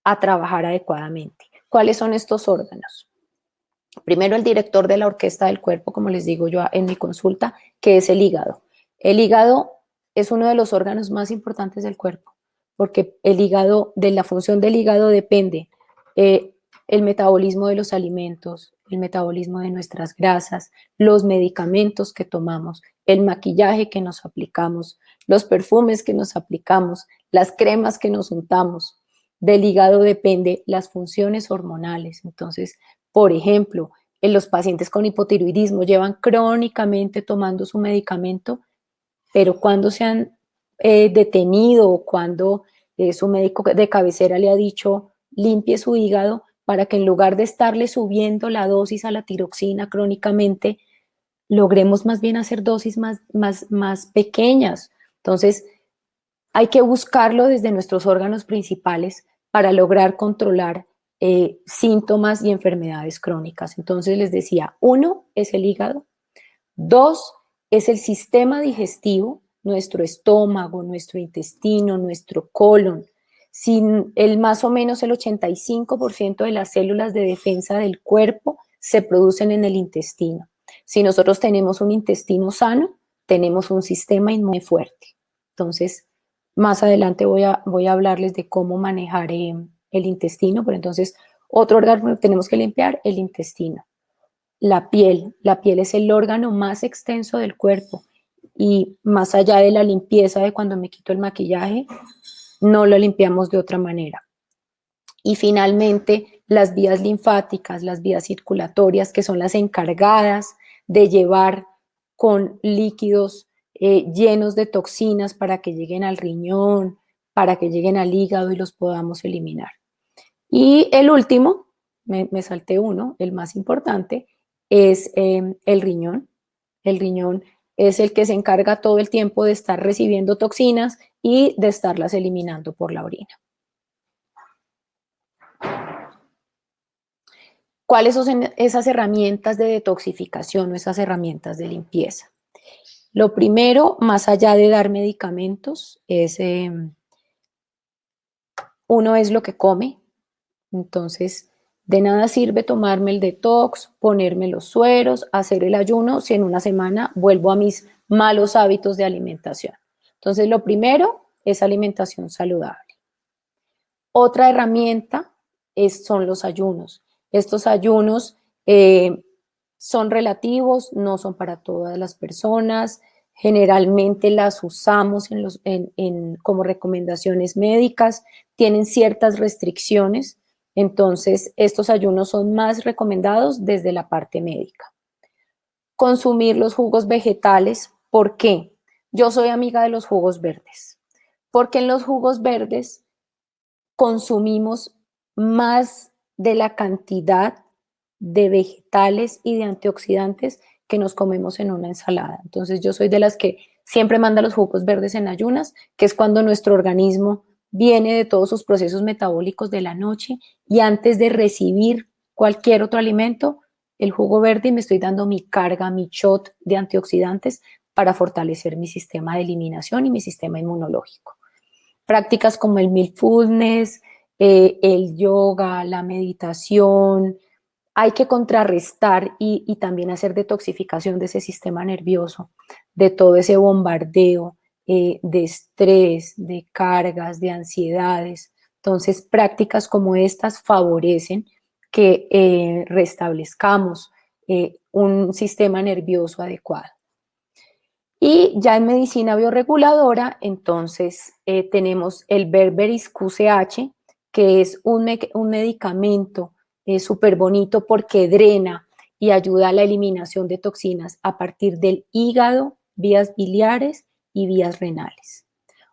a trabajar adecuadamente. ¿Cuáles son estos órganos? Primero, el director de la orquesta del cuerpo, como les digo yo en mi consulta, que es el hígado. El hígado es uno de los órganos más importantes del cuerpo, porque el hígado, de la función del hígado depende el metabolismo de los alimentos, el metabolismo de nuestras grasas, los medicamentos que tomamos, el maquillaje que nos aplicamos, los perfumes que nos aplicamos, las cremas que nos untamos. Del hígado depende las funciones hormonales. Entonces, por ejemplo, en los pacientes con hipotiroidismo llevan crónicamente tomando su medicamento, pero cuando se han detenido o cuando su médico de cabecera le ha dicho limpie su hígado para que en lugar de estarle subiendo la dosis a la tiroxina crónicamente, logremos más bien hacer dosis más pequeñas. Entonces, hay que buscarlo desde nuestros órganos principales para lograr controlar síntomas y enfermedades crónicas. Entonces les decía, 1 es el hígado, 2 es el sistema digestivo, nuestro estómago, nuestro intestino, nuestro colon. Sin el más o menos el 85% de las células de defensa del cuerpo se producen en el intestino. Si nosotros tenemos un intestino sano, tenemos un sistema inmune fuerte. Entonces, más adelante voy a hablarles de cómo manejar el intestino, pero entonces otro órgano que tenemos que limpiar, el intestino. La piel es el órgano más extenso del cuerpo y más allá de la limpieza de cuando me quito el maquillaje, no lo limpiamos de otra manera. Y finalmente, las vías linfáticas, las vías circulatorias, que son las encargadas de llevar con líquidos llenos de toxinas para que lleguen al riñón, para que lleguen al hígado y los podamos eliminar. Y el último, me salté uno, el más importante, es el riñón. El riñón es el que se encarga todo el tiempo de estar recibiendo toxinas y de estarlas eliminando por la orina. ¿Cuáles son esas herramientas de detoxificación o esas herramientas de limpieza? Lo primero, más allá de dar medicamentos, es uno es lo que come. Entonces, de nada sirve tomarme el detox, ponerme los sueros, hacer el ayuno, si en una semana vuelvo a mis malos hábitos de alimentación. Entonces, lo primero es alimentación saludable. Otra herramienta son los ayunos. Estos ayunos son relativos, no son para todas las personas. Generalmente las usamos como recomendaciones médicas, tienen ciertas restricciones. Entonces, estos ayunos son más recomendados desde la parte médica. Consumir los jugos vegetales. ¿Por qué? Yo soy amiga de los jugos verdes, porque en los jugos verdes consumimos más de la cantidad de vegetales y de antioxidantes que nos comemos en una ensalada. Entonces, yo soy de las que siempre manda los jugos verdes en ayunas, que es cuando nuestro organismo viene de todos sus procesos metabólicos de la noche y antes de recibir cualquier otro alimento, el jugo verde y me estoy dando mi carga, mi shot de antioxidantes para fortalecer mi sistema de eliminación y mi sistema inmunológico. Prácticas como el mindfulness, el yoga, la meditación, hay que contrarrestar y también hacer detoxificación de ese sistema nervioso, de todo ese bombardeo de estrés, de cargas, de ansiedades. Entonces, prácticas como estas favorecen que restablezcamos un sistema nervioso adecuado. Y ya en medicina bioreguladora, entonces tenemos el Berberis QCH, que es un medicamento súper bonito porque drena y ayuda a la eliminación de toxinas a partir del hígado, vías biliares y vías renales.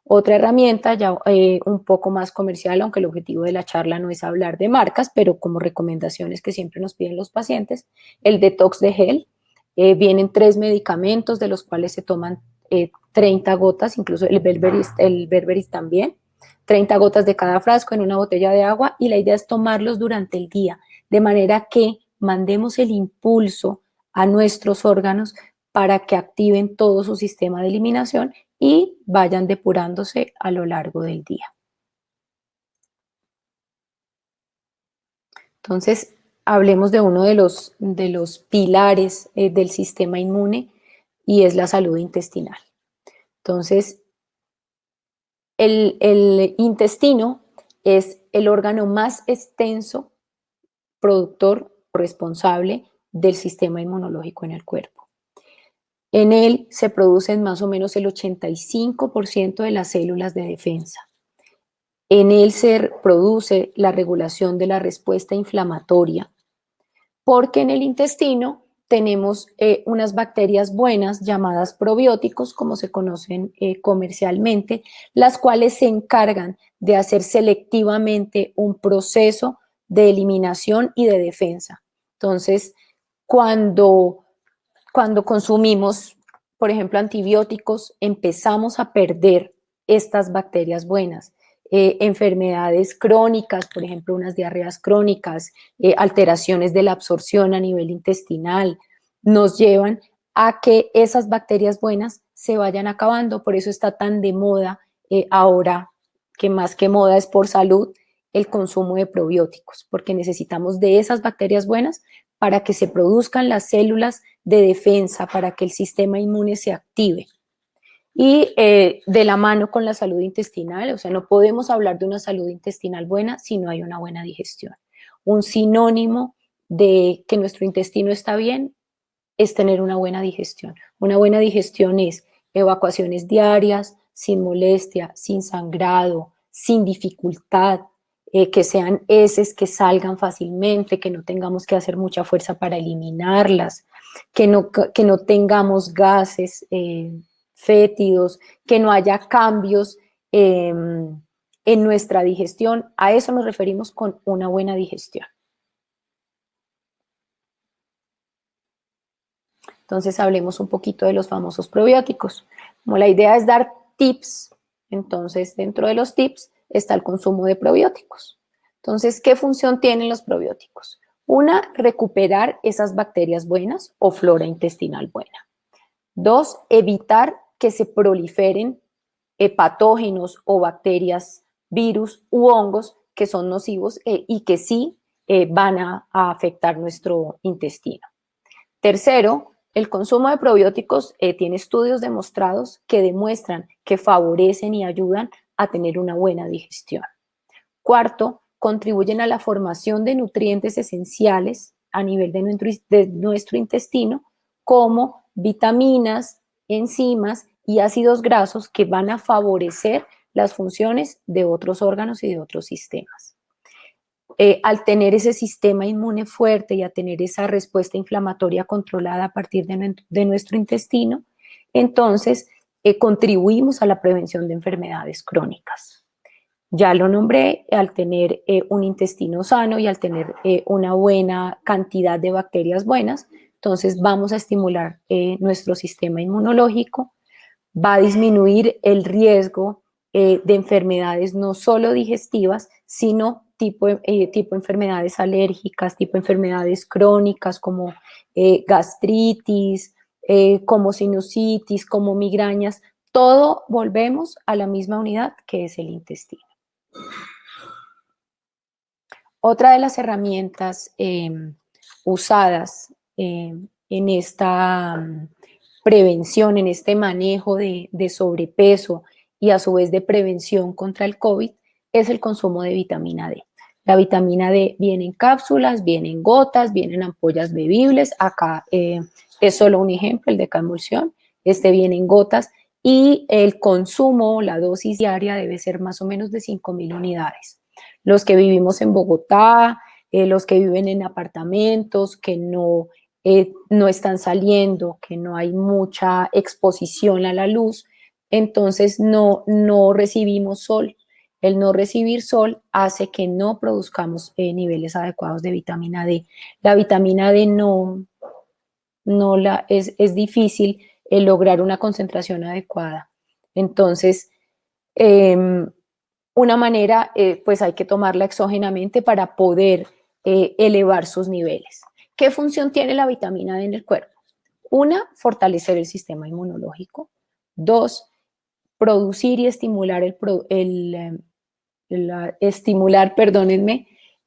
Otra herramienta ya un poco más comercial, aunque el objetivo de la charla no es hablar de marcas, pero como recomendaciones que siempre nos piden los pacientes, el detox de gel. Vienen 3 medicamentos de los cuales se toman 30 gotas, incluso el Berberis también, 30 gotas de cada frasco en una botella de agua y la idea es tomarlos durante el día, de manera que mandemos el impulso a nuestros órganos para que activen todo su sistema de eliminación y vayan depurándose a lo largo del día. Entonces, hablemos de uno de los pilares del sistema inmune y es la salud intestinal. Entonces, el intestino es el órgano más extenso, productor o responsable del sistema inmunológico en el cuerpo. En él se producen más o menos el 85% de las células de defensa. En él se produce la regulación de la respuesta inflamatoria, porque en el intestino tenemos unas bacterias buenas llamadas probióticos, como se conocen comercialmente, las cuales se encargan de hacer selectivamente un proceso de eliminación y de defensa. Entonces, cuando consumimos, por ejemplo, antibióticos, empezamos a perder estas bacterias buenas. Enfermedades crónicas, por ejemplo, unas diarreas crónicas, alteraciones de la absorción a nivel intestinal, nos llevan a que esas bacterias buenas se vayan acabando. Por eso está tan de moda ahora, que más que moda es por salud, el consumo de probióticos, porque necesitamos de esas bacterias buenas para que se produzcan las células de defensa, para que el sistema inmune se active. Y de la mano con la salud intestinal, o sea, no podemos hablar de una salud intestinal buena si no hay una buena digestión. Un sinónimo de que nuestro intestino está bien es tener una buena digestión. Una buena digestión es evacuaciones diarias, sin molestia, sin sangrado, sin dificultad, que sean heces que salgan fácilmente, que no tengamos que hacer mucha fuerza para eliminarlas, que no tengamos gases fétidos, que no haya cambios en nuestra digestión. A eso nos referimos con una buena digestión. Entonces hablemos un poquito de los famosos probióticos. Como la idea es dar tips, entonces dentro de los tips está el consumo de probióticos. Entonces, ¿qué función tienen los probióticos? Una, recuperar esas bacterias buenas o flora intestinal buena. Dos, evitar que se proliferen patógenos o bacterias, virus u hongos que son nocivos y que sí van a afectar nuestro intestino. Tercero, el consumo de probióticos tiene estudios demostrados que demuestran que favorecen y ayudan a tener una buena digestión. Cuarto, contribuyen a la formación de nutrientes esenciales a nivel de nuestro intestino, como vitaminas, enzimas y ácidos grasos que van a favorecer las funciones de otros órganos y de otros sistemas. Al tener ese sistema inmune fuerte y a tener esa respuesta inflamatoria controlada a partir de nuestro intestino, entonces contribuimos a la prevención de enfermedades crónicas. Ya lo nombré, al tener un intestino sano y al tener una buena cantidad de bacterias buenas, entonces vamos a estimular nuestro sistema inmunológico, va a disminuir el riesgo de enfermedades no solo digestivas, sino tipo enfermedades alérgicas, tipo enfermedades crónicas como gastritis, como sinusitis, como migrañas. Todo volvemos a la misma unidad que es el intestino. Otra de las herramientas usadas en esta prevención, en este manejo de sobrepeso y a su vez de prevención contra el COVID es el consumo de vitamina D. La vitamina D viene en cápsulas, viene en gotas, viene en ampollas bebibles. Acá es solo un ejemplo, el de Camulsión. Este viene en gotas y el consumo, la dosis diaria debe ser más o menos de 5.000 unidades. Los que vivimos en Bogotá, los que viven en apartamentos, que no están saliendo, que no hay mucha exposición a la luz, entonces no recibimos sol. El no recibir sol hace que no produzcamos niveles adecuados de vitamina D. La vitamina D es difícil lograr una concentración adecuada. Entonces, una manera, pues hay que tomarla exógenamente para poder elevar sus niveles. ¿Qué función tiene la vitamina D en el cuerpo? Una, fortalecer el sistema inmunológico. Dos, producir y estimular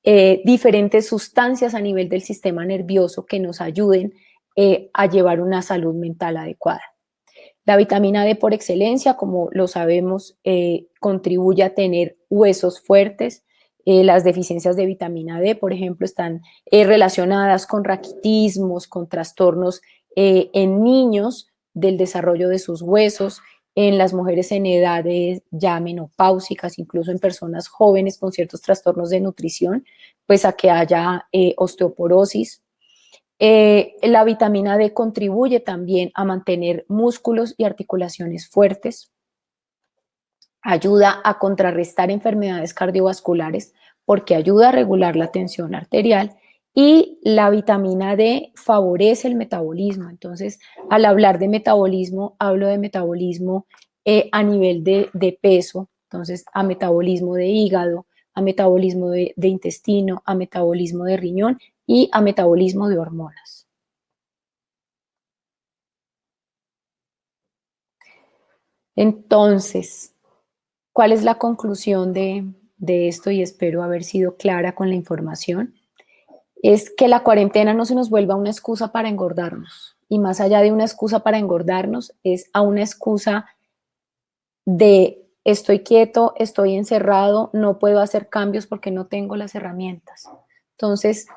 diferentes sustancias a nivel del sistema nervioso que nos ayuden a llevar una salud mental adecuada. La vitamina D por excelencia, como lo sabemos, contribuye a tener huesos fuertes. Las deficiencias de vitamina D, por ejemplo, están relacionadas con raquitismos, con trastornos en niños del desarrollo de sus huesos, en las mujeres en edades ya menopáusicas, incluso en personas jóvenes con ciertos trastornos de nutrición, pues a que haya osteoporosis. La vitamina D contribuye también a mantener músculos y articulaciones fuertes, ayuda a contrarrestar enfermedades cardiovasculares porque ayuda a regular la tensión arterial y la vitamina D favorece el metabolismo. Entonces, al hablar de metabolismo, hablo de metabolismo a nivel de peso, entonces a metabolismo de hígado, a metabolismo de intestino, a metabolismo de riñón y a metabolismo de hormonas. Entonces, ¿cuál es la conclusión de esto? Y espero haber sido clara con la información. Es que la cuarentena no se nos vuelva una excusa para engordarnos. Y más allá de una excusa para engordarnos, es a una excusa de estoy quieto, estoy encerrado, no puedo hacer cambios porque no tengo las herramientas. Entonces,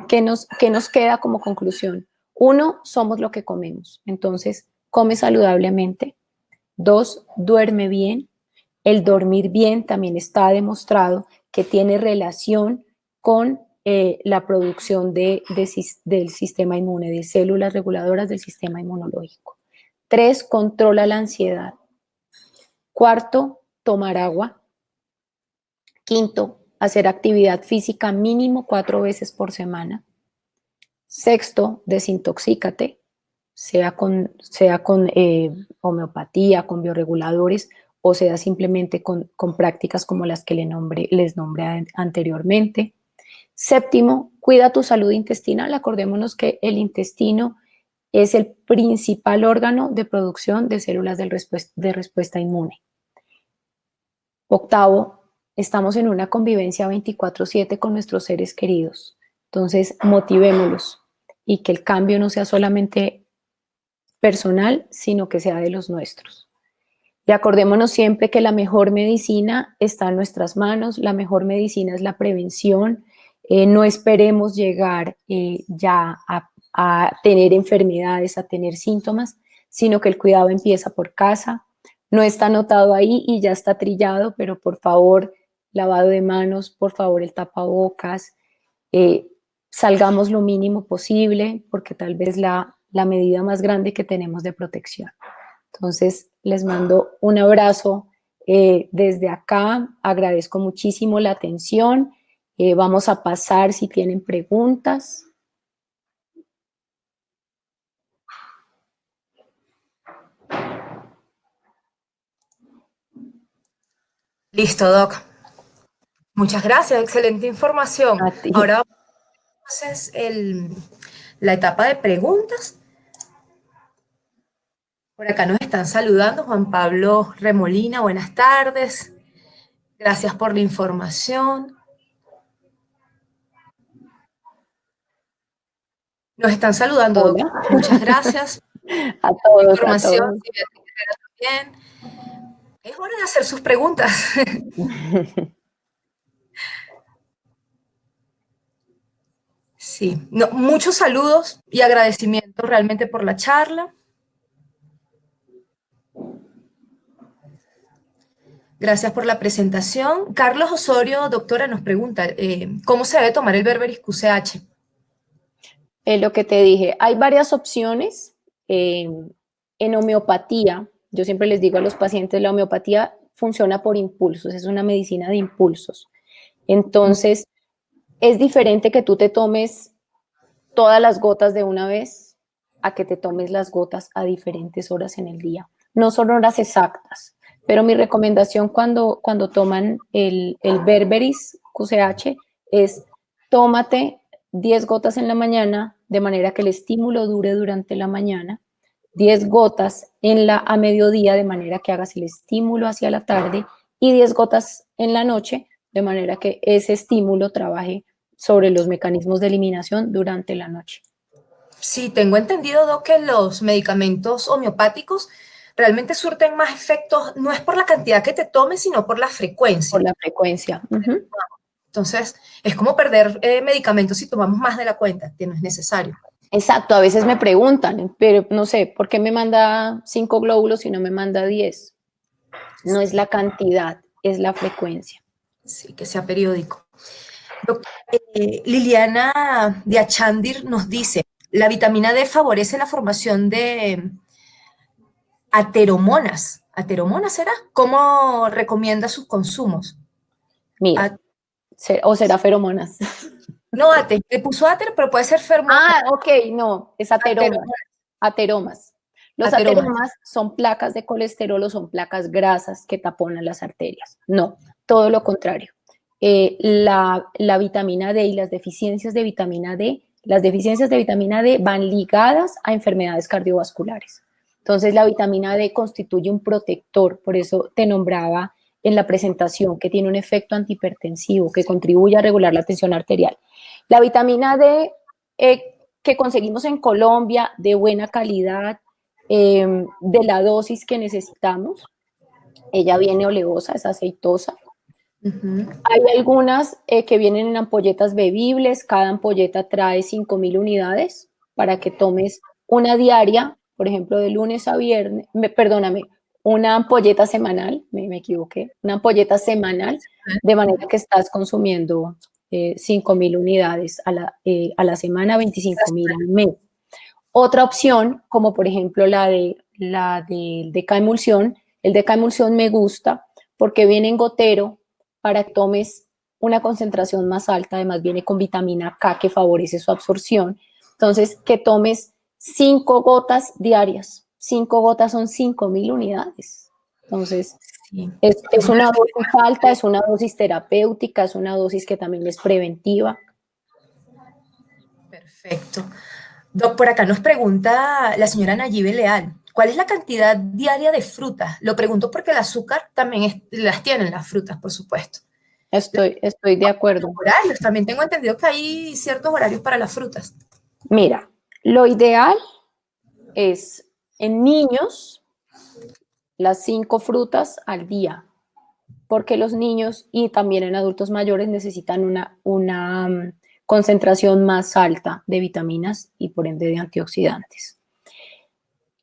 ¿qué nos queda como conclusión? 1, somos lo que comemos. Entonces, come saludablemente. 2, duerme bien. El dormir bien también está demostrado que tiene relación con la producción del sistema inmune, de células reguladoras del sistema inmunológico. 3, controla la ansiedad. 4, tomar agua. 5, hacer actividad física mínimo 4 veces por semana. 6, desintoxícate, sea con homeopatía, con bioreguladores, o sea simplemente con prácticas como las que les nombré anteriormente. 7, cuida tu salud intestinal. Acordémonos que el intestino es el principal órgano de producción de células de respuesta inmune. 8, estamos en una convivencia 24/7 con nuestros seres queridos. Entonces, motivémoslos y que el cambio no sea solamente personal, sino que sea de los nuestros. Y acordémonos siempre que la mejor medicina está en nuestras manos, la mejor medicina es la prevención. No esperemos llegar ya a tener enfermedades, a tener síntomas, sino que el cuidado empieza por casa. No está anotado ahí y ya está trillado, pero por favor, lavado de manos, por favor, el tapabocas, salgamos lo mínimo posible, porque tal vez la medida más grande que tenemos de protección. Entonces, les mando un abrazo desde acá, agradezco muchísimo la atención, vamos a pasar si tienen preguntas. Listo, Doc. Muchas gracias, excelente información. A ti. Ahora entonces la etapa de preguntas. Por acá nos están saludando Juan Pablo Remolina, buenas tardes. Gracias por la información. Nos están saludando, Doc. Hola. Muchas gracias. A todos, Información, a todos. también. Es hora de hacer sus preguntas. Sí, no, muchos saludos y agradecimientos realmente por la charla. Gracias por la presentación. Carlos Osorio, doctora, nos pregunta, ¿cómo se debe tomar el Berberis QCH? Lo que te dije, hay varias opciones. En homeopatía, yo siempre les digo a los pacientes, la homeopatía funciona por impulsos, es una medicina de impulsos. Entonces, es diferente que tú te tomes todas las gotas de una vez a que te tomes las gotas a diferentes horas en el día. No son horas exactas, pero mi recomendación cuando toman el Berberis QCH es tómate 10 gotas en la mañana, de manera que el estímulo dure durante la mañana, 10 gotas a mediodía, de manera que hagas el estímulo hacia la tarde, y 10 gotas en la noche, de manera que ese estímulo trabaje sobre los mecanismos de eliminación durante la noche. Sí, tengo entendido, Doc, que los medicamentos homeopáticos realmente surten más efectos, no es por la cantidad que te tomes, sino por la frecuencia. Por la frecuencia. Entonces, es como perder medicamentos si tomamos más de la cuenta, que no es necesario. Exacto, a veces me preguntan, pero no sé, ¿por qué me manda 5 glóbulos y no me manda 10? No es la cantidad, es la frecuencia. Sí, que sea periódico. Doctora, Liliana Diachandir nos dice, la vitamina D favorece la formación de ateromonas. ¿Ateromonas será? ¿Cómo recomienda sus consumos? Mira, o será feromonas. No, le puso áter, pero puede ser Ok, no, es ateromas. Ateromas. Los ateromas son placas de colesterol o son placas grasas que taponan las arterias. No, todo lo contrario. La vitamina D y las deficiencias de vitamina D, van ligadas a enfermedades cardiovasculares. Entonces, la vitamina D constituye un protector, por eso te nombraba en la presentación que tiene un efecto antihipertensivo que contribuye a regular la tensión arterial. La vitamina D que conseguimos en Colombia de buena calidad, de la dosis que necesitamos. Ella viene oleosa, es aceitosa. Hay algunas que vienen en ampolletas bebibles, cada ampolleta trae 5.000 unidades para que tomes una diaria, por ejemplo, de lunes a viernes, perdóname, una ampolleta semanal, me equivoqué, una ampolleta semanal, de manera que estás consumiendo 5.000 unidades a la semana, 25.000 al mes. Otra opción, como por ejemplo la del decaemulsión, el decaemulsión me gusta porque viene en gotero para que tomes una concentración más alta, además viene con vitamina K que favorece su absorción. Entonces, que tomes 5 gotas diarias. 5 gotas son 5.000 unidades. Entonces, sí, es una dosis alta, es una dosis terapéutica, es una dosis que también es preventiva. Perfecto. Doc, por acá nos pregunta la señora Nayibe Leal, ¿cuál es la cantidad diaria de frutas? Lo pregunto porque el azúcar también las tienen las frutas, por supuesto. Estoy de acuerdo. Horarios, también tengo entendido que hay ciertos horarios para las frutas. Mira, lo ideal es en niños las 5 frutas al día, porque los niños y también en adultos mayores necesitan una concentración más alta de vitaminas y por ende de antioxidantes.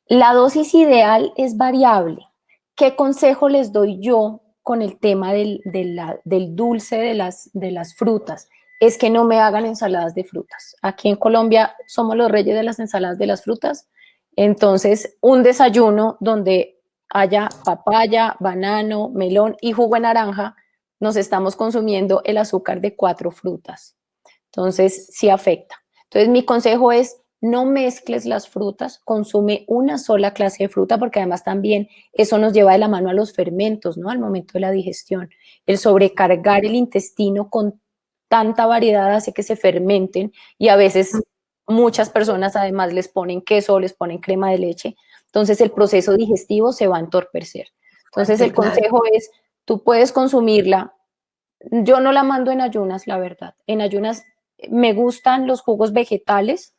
La dosis ideal es variable. ¿Qué consejo les doy yo con el tema del dulce de las frutas? Es que no me hagan ensaladas de frutas. Aquí en Colombia somos los reyes de las ensaladas de las frutas. Entonces, un desayuno donde haya papaya, banano, melón y jugo de naranja, nos estamos consumiendo el azúcar de 4 frutas. Entonces, sí afecta. Entonces, mi consejo es no mezcles las frutas, consume una sola clase de fruta, porque además también eso nos lleva de la mano a los fermentos, ¿no? Al momento de la digestión. El sobrecargar el intestino con tanta variedad hace que se fermenten y a veces muchas personas además les ponen queso o les ponen crema de leche. Entonces el proceso digestivo se va a entorpecer. Entonces el consejo es, tú puedes consumirla. Yo no la mando en ayunas, la verdad. En ayunas me gustan los jugos vegetales,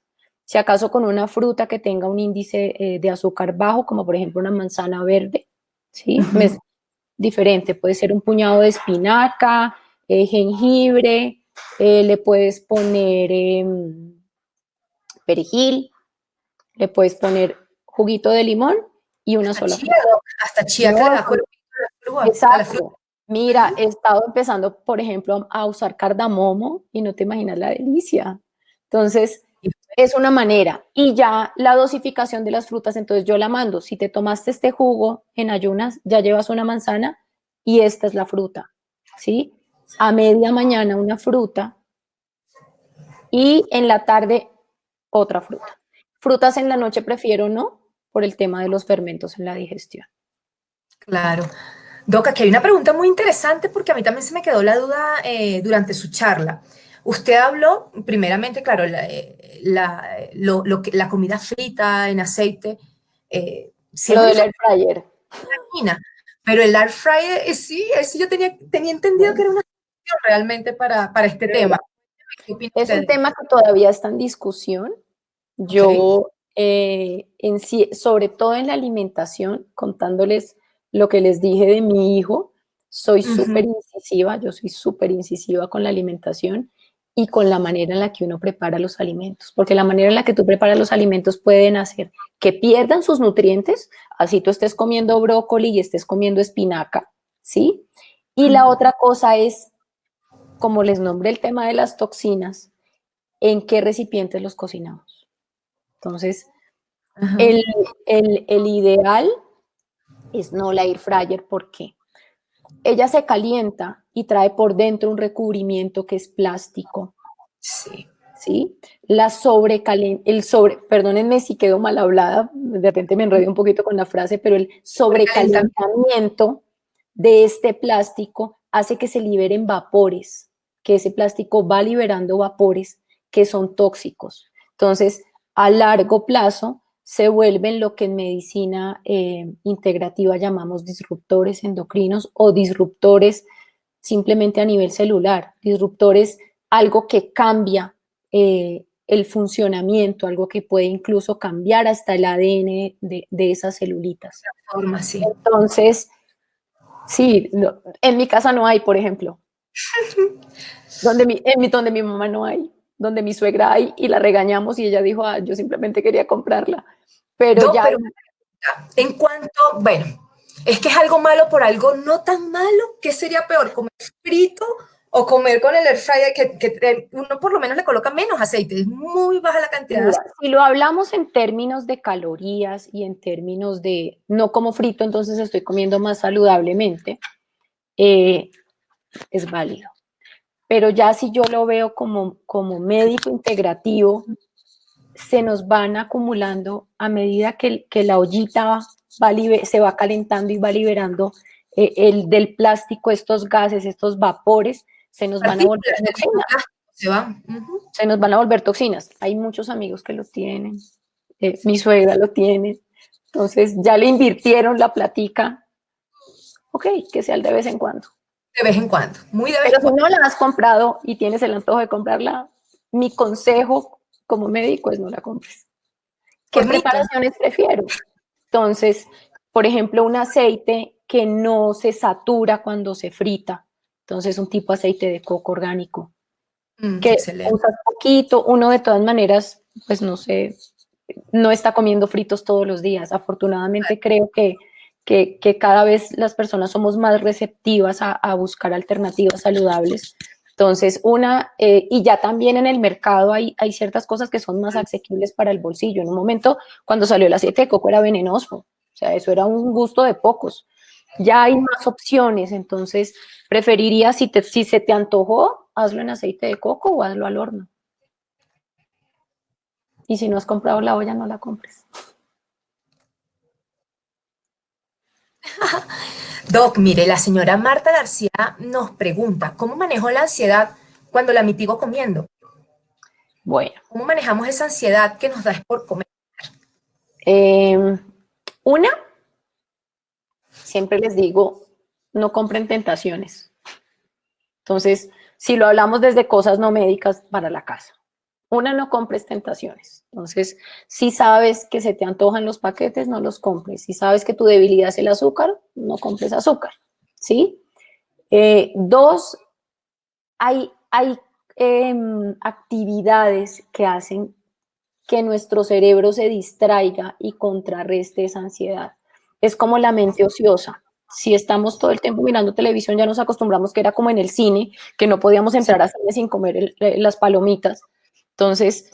si acaso con una fruta que tenga un índice de azúcar bajo, como por ejemplo una manzana verde, ¿sí? Es diferente, puede ser un puñado de espinaca, jengibre, le puedes poner perejil, le puedes poner juguito de limón y una sola fruta. Hasta chía que le da cuerpo a la fruta. Mira, he estado empezando, por ejemplo, a usar cardamomo y no te imaginas la delicia. Entonces, es una manera. Y ya la dosificación de las frutas, entonces yo la mando. Si te tomaste este jugo en ayunas, ya llevas una manzana y esta es la fruta, ¿sí? A media mañana una fruta y en la tarde otra fruta. Frutas en la noche prefiero no, por el tema de los fermentos en la digestión. Claro. Doc, aquí hay una pregunta muy interesante porque a mí también se me quedó la duda durante su charla. Usted habló, primeramente, claro, la comida frita en aceite. Lo del air fryer. Pero el air fryer, sí yo tenía entendido que era una solución realmente para este tema. ¿Qué opinan Es un ustedes? tema que todavía está en discusión. Yo, sobre todo en la alimentación, contándoles lo que les dije de mi hijo, soy Ujú. súper incisiva, yo soy súper incisiva con la alimentación y con la manera en la que uno prepara los alimentos, porque la manera en la que tú preparas los alimentos pueden hacer que pierdan sus nutrientes, así tú estés comiendo brócoli y estés comiendo espinaca, ¿sí? Y la Ujú. otra cosa es, como les nombré el tema de las toxinas, en qué recipientes los cocinamos. Entonces, Ajá. el, el ideal es no la air fryer porque ella se calienta y trae por dentro un recubrimiento que es plástico, Sí. ¿sí? Perdónenme si quedo mal hablada, de repente me enredo un poquito con la frase, pero el Sobrecalentamiento. sobrecalentamiento de este plástico hace que se liberen vapores, que ese plástico va liberando vapores que son tóxicos. Entonces, a largo plazo se vuelven lo que en medicina integrativa llamamos disruptores endocrinos o disruptores simplemente a nivel celular, disruptores, algo que cambia el funcionamiento, algo que puede incluso cambiar hasta el ADN de esas celulitas. Forma, sí. Entonces, sí, en mi casa no hay, por ejemplo, donde mi mamá no hay, donde mi suegra hay y la regañamos y ella dijo, yo simplemente quería comprarla, pero No, ya pero en cuanto, bueno, es que es algo malo por algo no tan malo. ¿Qué sería peor, comer frito o comer con el air fryer que uno por lo menos le coloca menos aceite? Es muy baja la cantidad de mira, aceite. si lo hablamos en términos de calorías y en términos de no como frito, entonces estoy comiendo más saludablemente, eh, es válido. Pero ya si yo lo veo como médico integrativo, se nos van acumulando a medida que la ollita se va calentando y va liberando del plástico estos gases, estos vapores, se nos van a volver Partículas de toxinas. microplástico se van. Ujú. Se nos van a volver toxinas. Hay muchos amigos que lo tienen, mi suegra lo tiene, entonces ya le invirtieron la platica, ok, que sea el de vez en cuando. De vez en cuando, muy de vez Pero en si cuando. no la has comprado y tienes el antojo de comprarla, mi consejo como médico es no la compres. ¿Qué Por mito. preparaciones prefiero? Entonces, por ejemplo, un aceite que no se satura cuando se frita. Entonces, un tipo de aceite de coco orgánico, que Excelente. usas poquito, uno de todas maneras, pues no sé, no está comiendo fritos todos los días. Afortunadamente creo que cada vez las personas somos más receptivas a buscar alternativas saludables. Entonces, y ya también en el mercado hay ciertas cosas que son más asequibles para el bolsillo. En un momento, cuando salió el aceite de coco era venenoso, o sea, eso era un gusto de pocos. Ya hay más opciones, entonces preferiría, si se te antojó, hazlo en aceite de coco o hazlo al horno. Y si no has comprado la olla, no la compres. Doc, mire, la señora Marta García nos pregunta, ¿cómo manejo la ansiedad cuando la mitigo comiendo? Bueno, ¿Cómo manejamos esa ansiedad que nos da es por comer? eh, una, siempre les digo, no compren tentaciones. Entonces, si lo hablamos desde cosas no médicas para la casa, una, no compres tentaciones. Entonces, si sabes que se te antojan los paquetes, no los compres. Si sabes que tu debilidad es el azúcar, no compres azúcar, ¿sí? Dos, hay actividades que hacen que nuestro cerebro se distraiga y contrarreste esa ansiedad. Es como la mente ociosa. Si estamos todo el tiempo mirando televisión, ya nos acostumbramos que era como en el cine, que no podíamos Sí, entrar a cine sin comer las palomitas. Entonces,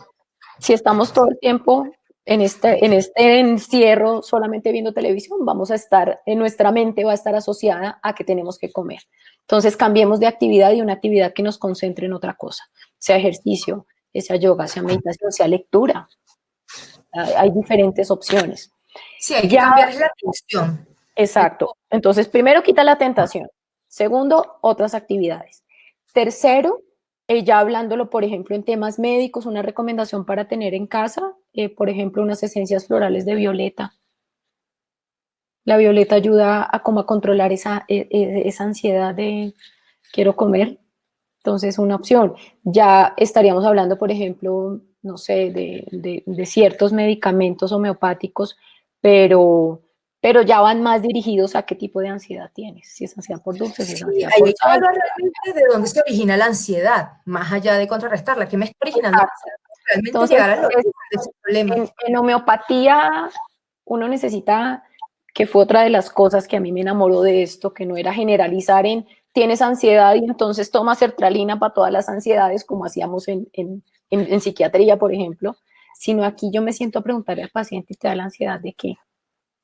si estamos todo el tiempo en este encierro solamente viendo televisión, vamos a estar, en nuestra mente va a estar asociada a que tenemos que comer. Entonces, cambiemos de actividad y una actividad que nos concentre en otra cosa, sea ejercicio, sea yoga, sea meditación, sea lectura. Hay diferentes opciones. sí, hay que Ya, cambiar la atención. exacto. Entonces, primero, quita la tentación. Segundo, otras actividades. Tercero, ya hablándolo, por ejemplo, en temas médicos, una recomendación para tener en casa, por ejemplo, unas esencias florales de violeta. La violeta ayuda a como a controlar esa ansiedad de quiero comer. Entonces, una opción. Ya estaríamos hablando, por ejemplo, no sé, de ciertos medicamentos homeopáticos, pero ya van más dirigidos a qué tipo de ansiedad tienes. Si es ansiedad por dulces, si es Sí, ansiedad ahí por hay que sal. evaluar realmente de dónde se origina la ansiedad, más allá de contrarrestarla. ¿Qué me está originando la Exacto. ansiedad? Realmente Entonces, llegar al origen de ese problema. en homeopatía uno necesita, que fue otra de las cosas que a mí me enamoró de esto, que no era generalizar en tienes ansiedad y entonces toma sertralina para todas las ansiedades, como hacíamos en psiquiatría, por ejemplo, sino aquí yo me siento a preguntarle al paciente, ¿te da la ansiedad de qué?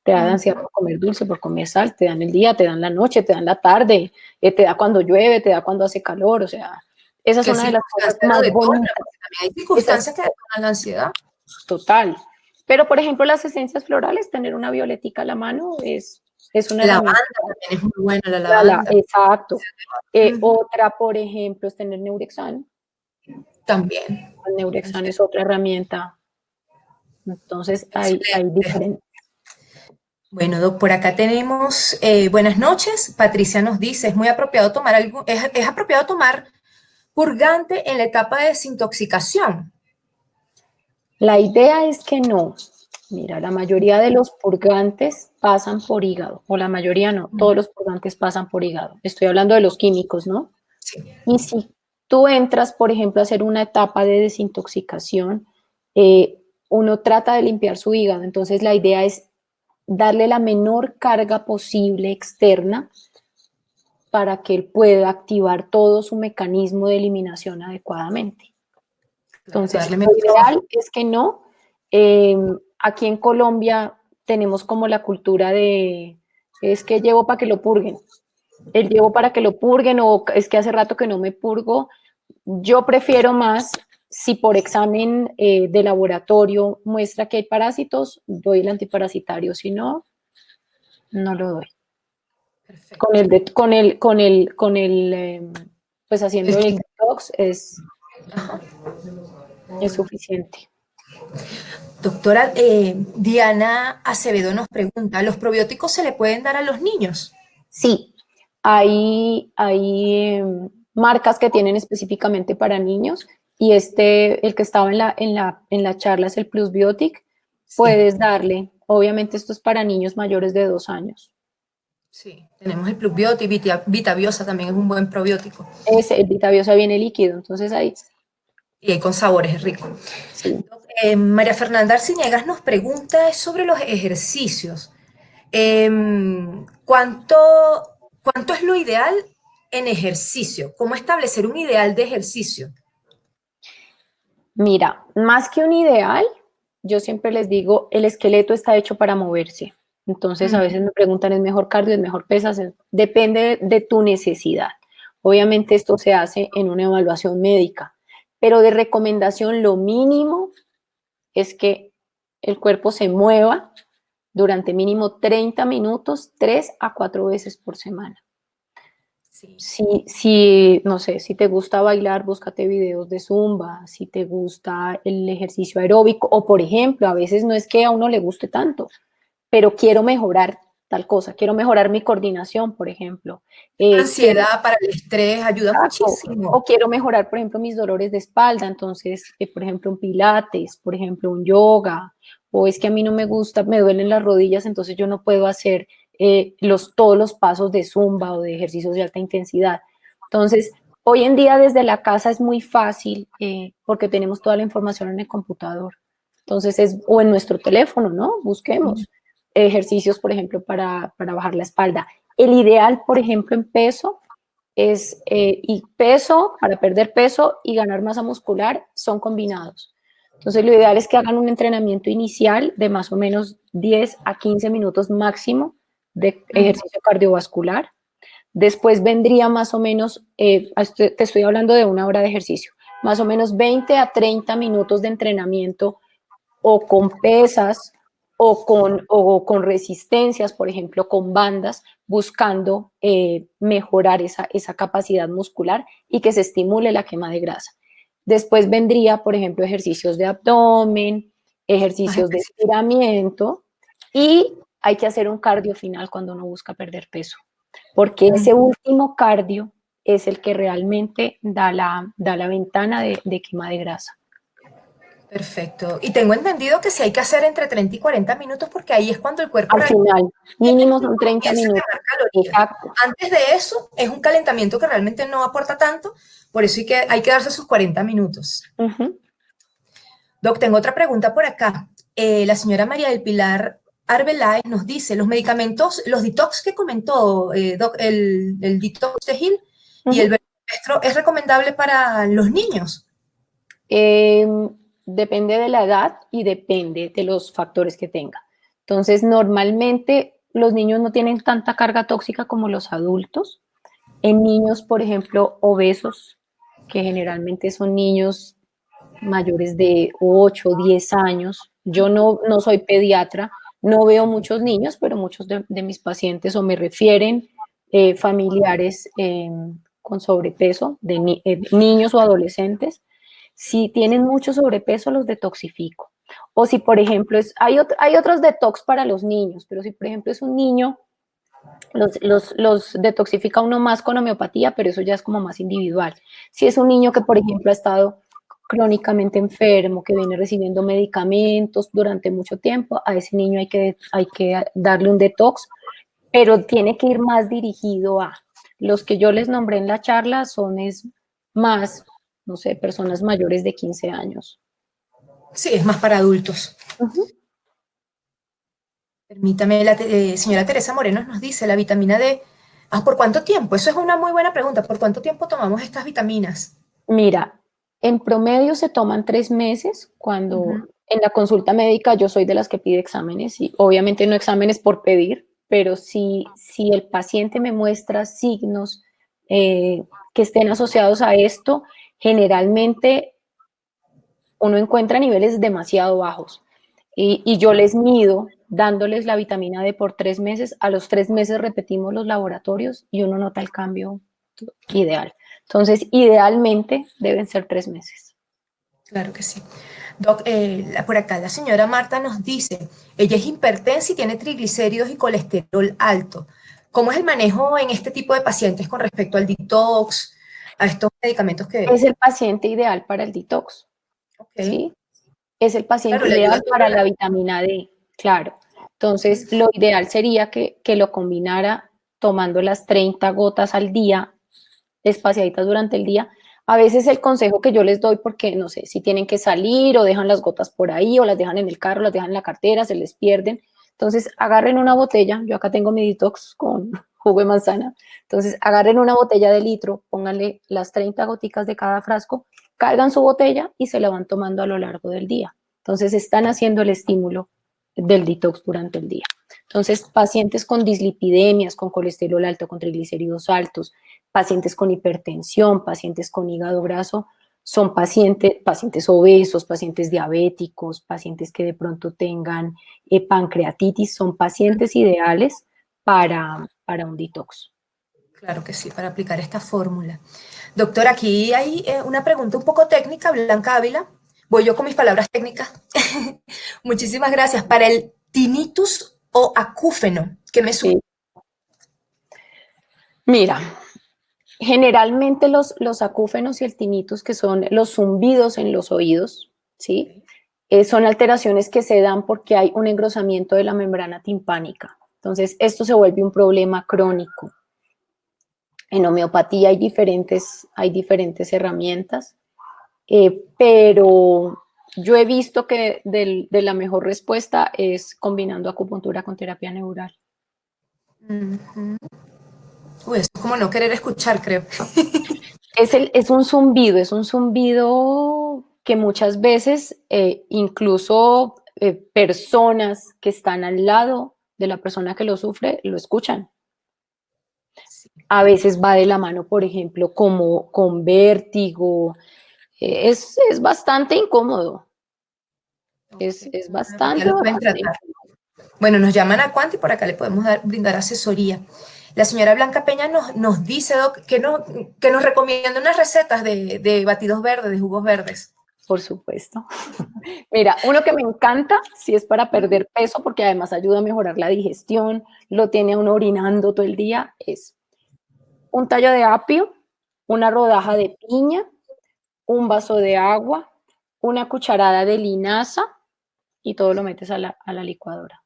Te da la ansiedad por comer dulce, por comer sal, te dan el día, te dan la noche, te dan la tarde, te da cuando llueve, te da cuando hace calor, o sea, esa es ¿Qué una de las cosas circunstancia lo más detona? bonitas. Porque también hay Esas, circunstancias que detonan la ansiedad. total. Pero, por ejemplo, las esencias florales, tener una violetica a la mano es una Lavanda herramienta. también es muy buena, la lavanda. Exacto. Ujú. Otra, por ejemplo, es tener Neurexan. También. El Neurexan es otra herramienta. Entonces, hay Excelente. diferentes. Bueno, Doc, por acá tenemos buenas noches. Patricia nos dice, es apropiado tomar purgante en la etapa de desintoxicación. La idea es que no. Mira, la mayoría de los purgantes pasan por hígado, o la mayoría no, todos los purgantes pasan por hígado. Estoy hablando de los químicos, ¿no? Sí. Y si tú entras, por ejemplo, a hacer una etapa de desintoxicación, uno trata de limpiar su hígado. Entonces, la idea es darle la menor carga posible externa para que él pueda activar todo su mecanismo de eliminación adecuadamente. Claro, Entonces, darle lo menos trabajo. ideal es que no. Eh, Aquí en Colombia tenemos como la cultura de, es que llevo para que lo purguen. El llevo para que lo purguen o es que hace rato que no me purgo. Yo prefiero más, si por examen de laboratorio muestra que hay parásitos, doy el antiparasitario, si no, no lo doy. Con Perfecto. el, pues haciendo el detox es suficiente. Doctora, Diana Acevedo nos pregunta, ¿los probióticos se le pueden dar a los niños? Sí, hay marcas que tienen específicamente para niños y el que estaba en la charla es el Plus Biotic. Sí, Puedes darle, obviamente esto es para niños mayores de 2 años. sí. Tenemos el Plubiótico, Vitabiosa también es un buen probiótico. El Vitaviosa viene líquido, entonces ahí Y hay con sabores, es rico. sí. María Fernanda Arciniegas nos pregunta sobre los ejercicios. ¿Cuánto, cuánto es lo ideal en ejercicio? ¿Cómo establecer un ideal de ejercicio? Mira, más que un ideal, yo siempre les digo, el esqueleto está hecho para moverse. Entonces a veces me preguntan, ¿es mejor cardio, es mejor pesas? Depende de tu necesidad. Obviamente esto se hace en una evaluación médica, pero de recomendación lo mínimo es que el cuerpo se mueva durante mínimo 30 minutos, 3 a 4 veces por semana. Sí. Si, no sé, si te gusta bailar, búscate videos de Zumba, si te gusta el ejercicio aeróbico, o por ejemplo, a veces no es que a uno le guste tanto, pero quiero mejorar tal cosa, quiero mejorar mi coordinación, por ejemplo, quiero, Ansiedad para el estrés ayuda exacto, muchísimo. o quiero mejorar, por ejemplo, mis dolores de espalda, entonces, por ejemplo, un pilates, por ejemplo, un yoga, o es que a mí no me gusta, me duelen las rodillas, entonces yo no puedo hacer todos los pasos de Zumba o de ejercicios de alta intensidad. Entonces, hoy en día desde la casa es muy fácil porque tenemos toda la información en el computador. Entonces, o en nuestro teléfono, ¿no? Busquemos ejercicios, por ejemplo, para bajar la espalda. El ideal, por ejemplo, en peso y peso, para perder peso y ganar masa muscular, son combinados. Entonces, lo ideal es que hagan un entrenamiento inicial de más o menos 10 a 15 minutos máximo de ejercicio cardiovascular. Después vendría más o menos, te estoy hablando de 1 hora de ejercicio, más o menos 20 a 30 minutos de entrenamiento o con pesas o con resistencias, por ejemplo, con bandas, buscando mejorar esa capacidad muscular y que se estimule la quema de grasa. Después vendría, por ejemplo, ejercicios de abdomen, Más ejercicios de específico. estiramiento y hay que hacer un cardio final cuando uno busca perder peso, porque ese último cardio es el que realmente da la ventana de quema de grasa. Perfecto. Y tengo entendido que si hay que hacer entre 30 y 40 minutos porque ahí es cuando el cuerpo Al final, mínimo son 30 comienza a minutos. quemar calorías. Exacto. Antes de eso es un calentamiento que realmente no aporta tanto, por eso hay que darse sus 40 minutos. Doc, tengo otra pregunta por acá. La señora María del Pilar Arbeláez nos dice, los medicamentos, los detox que comentó, Doc, el detox de Gil y el vermestro, ¿es recomendable para los niños? Depende de la edad y depende de los factores que tenga. Entonces, normalmente los niños no tienen tanta carga tóxica como los adultos. En niños, por ejemplo, obesos, que generalmente son niños mayores de 8 o 10 años. Yo no soy pediatra, no veo muchos niños, pero muchos de mis pacientes o me refieren familiares con sobrepeso, niños o adolescentes. Si tienen mucho sobrepeso, los detoxifico. O si, por ejemplo, hay otros detox para los niños, pero si, por ejemplo, es un niño, los detoxifica uno más con homeopatía, pero eso ya es como más individual. Si es un niño que, por ejemplo, ha estado crónicamente enfermo, que viene recibiendo medicamentos durante mucho tiempo, a ese niño hay que darle un detox, pero tiene que ir más dirigido a los que yo les nombré en la charla más, no sé, personas mayores de 15 años. Sí, es más para adultos. Permítame, la señora Teresa Moreno nos dice, la vitamina D, ¿por cuánto tiempo? Eso es una muy buena pregunta. ¿Por cuánto tiempo tomamos estas vitaminas? Mira, en promedio se toman 3 meses cuando en la consulta médica yo soy de las que pide exámenes y obviamente no exámenes por pedir, pero si el paciente me muestra signos que estén asociados a esto, generalmente uno encuentra niveles demasiado bajos y yo les mido dándoles la vitamina D por 3 meses, a los 3 meses repetimos los laboratorios y uno nota el cambio ideal. Entonces, idealmente deben ser 3 meses. Claro que sí. Doc, por acá la señora Marta nos dice, ella es hipertensa y tiene triglicéridos y colesterol alto. ¿Cómo es el manejo en este tipo de pacientes con respecto al detox, a estos medicamentos que... Es el paciente ideal para el detox, ¿sí? Es el paciente ideal para la vitamina D, claro. Entonces, lo ideal sería que lo combinara tomando las 30 gotas al día, espaciaditas durante el día. A veces el consejo que yo les doy, porque no sé, si tienen que salir o dejan las gotas por ahí o las dejan en el carro, las dejan en la cartera, se les pierden. Entonces, agarren una botella, yo acá tengo mi detox con jugo de manzana, entonces agarren una botella de litro, pónganle las 30 goticas de cada frasco, cargan su botella y se la van tomando a lo largo del día. Entonces, están haciendo el estímulo del detox durante el día. Entonces, pacientes con dislipidemias, con colesterol alto, con triglicéridos altos, pacientes con hipertensión, pacientes con hígado graso, son pacientes obesos, pacientes diabéticos, pacientes que de pronto tengan pancreatitis, son pacientes ideales para un detox. Claro que sí, para aplicar esta fórmula. Doctor, aquí hay una pregunta un poco técnica, Blanca Ávila. Voy yo con mis palabras técnicas. Muchísimas gracias. Para el tinnitus o acúfeno, que me suena. Sí. Mira, generalmente los acúfenos y el tinnitus, que son los zumbidos en los oídos, ¿sí? Son alteraciones que se dan porque hay un engrosamiento de la membrana timpánica. Entonces, esto se vuelve un problema crónico. En homeopatía hay diferentes herramientas, pero yo he visto que de la mejor respuesta es combinando acupuntura con terapia neural. Uy, eso es como no querer escuchar, creo. Es un zumbido que muchas veces incluso personas que están al lado de la persona que lo sufre lo escuchan. A veces va de la mano, por ejemplo, como con vértigo. Es bastante incómodo. Es bastante incómodo. Bueno, nos llaman a Quanti y por acá le podemos brindar asesoría. La señora Blanca Peña nos dice, Doc, que nos recomienda unas recetas de batidos verdes, de jugos verdes. Por supuesto. Mira, uno que me encanta, si es para perder peso, porque además ayuda a mejorar la digestión, lo tiene a uno orinando todo el día, es un tallo de apio, una rodaja de piña, un vaso de agua, una cucharada de linaza y todo lo metes a la licuadora.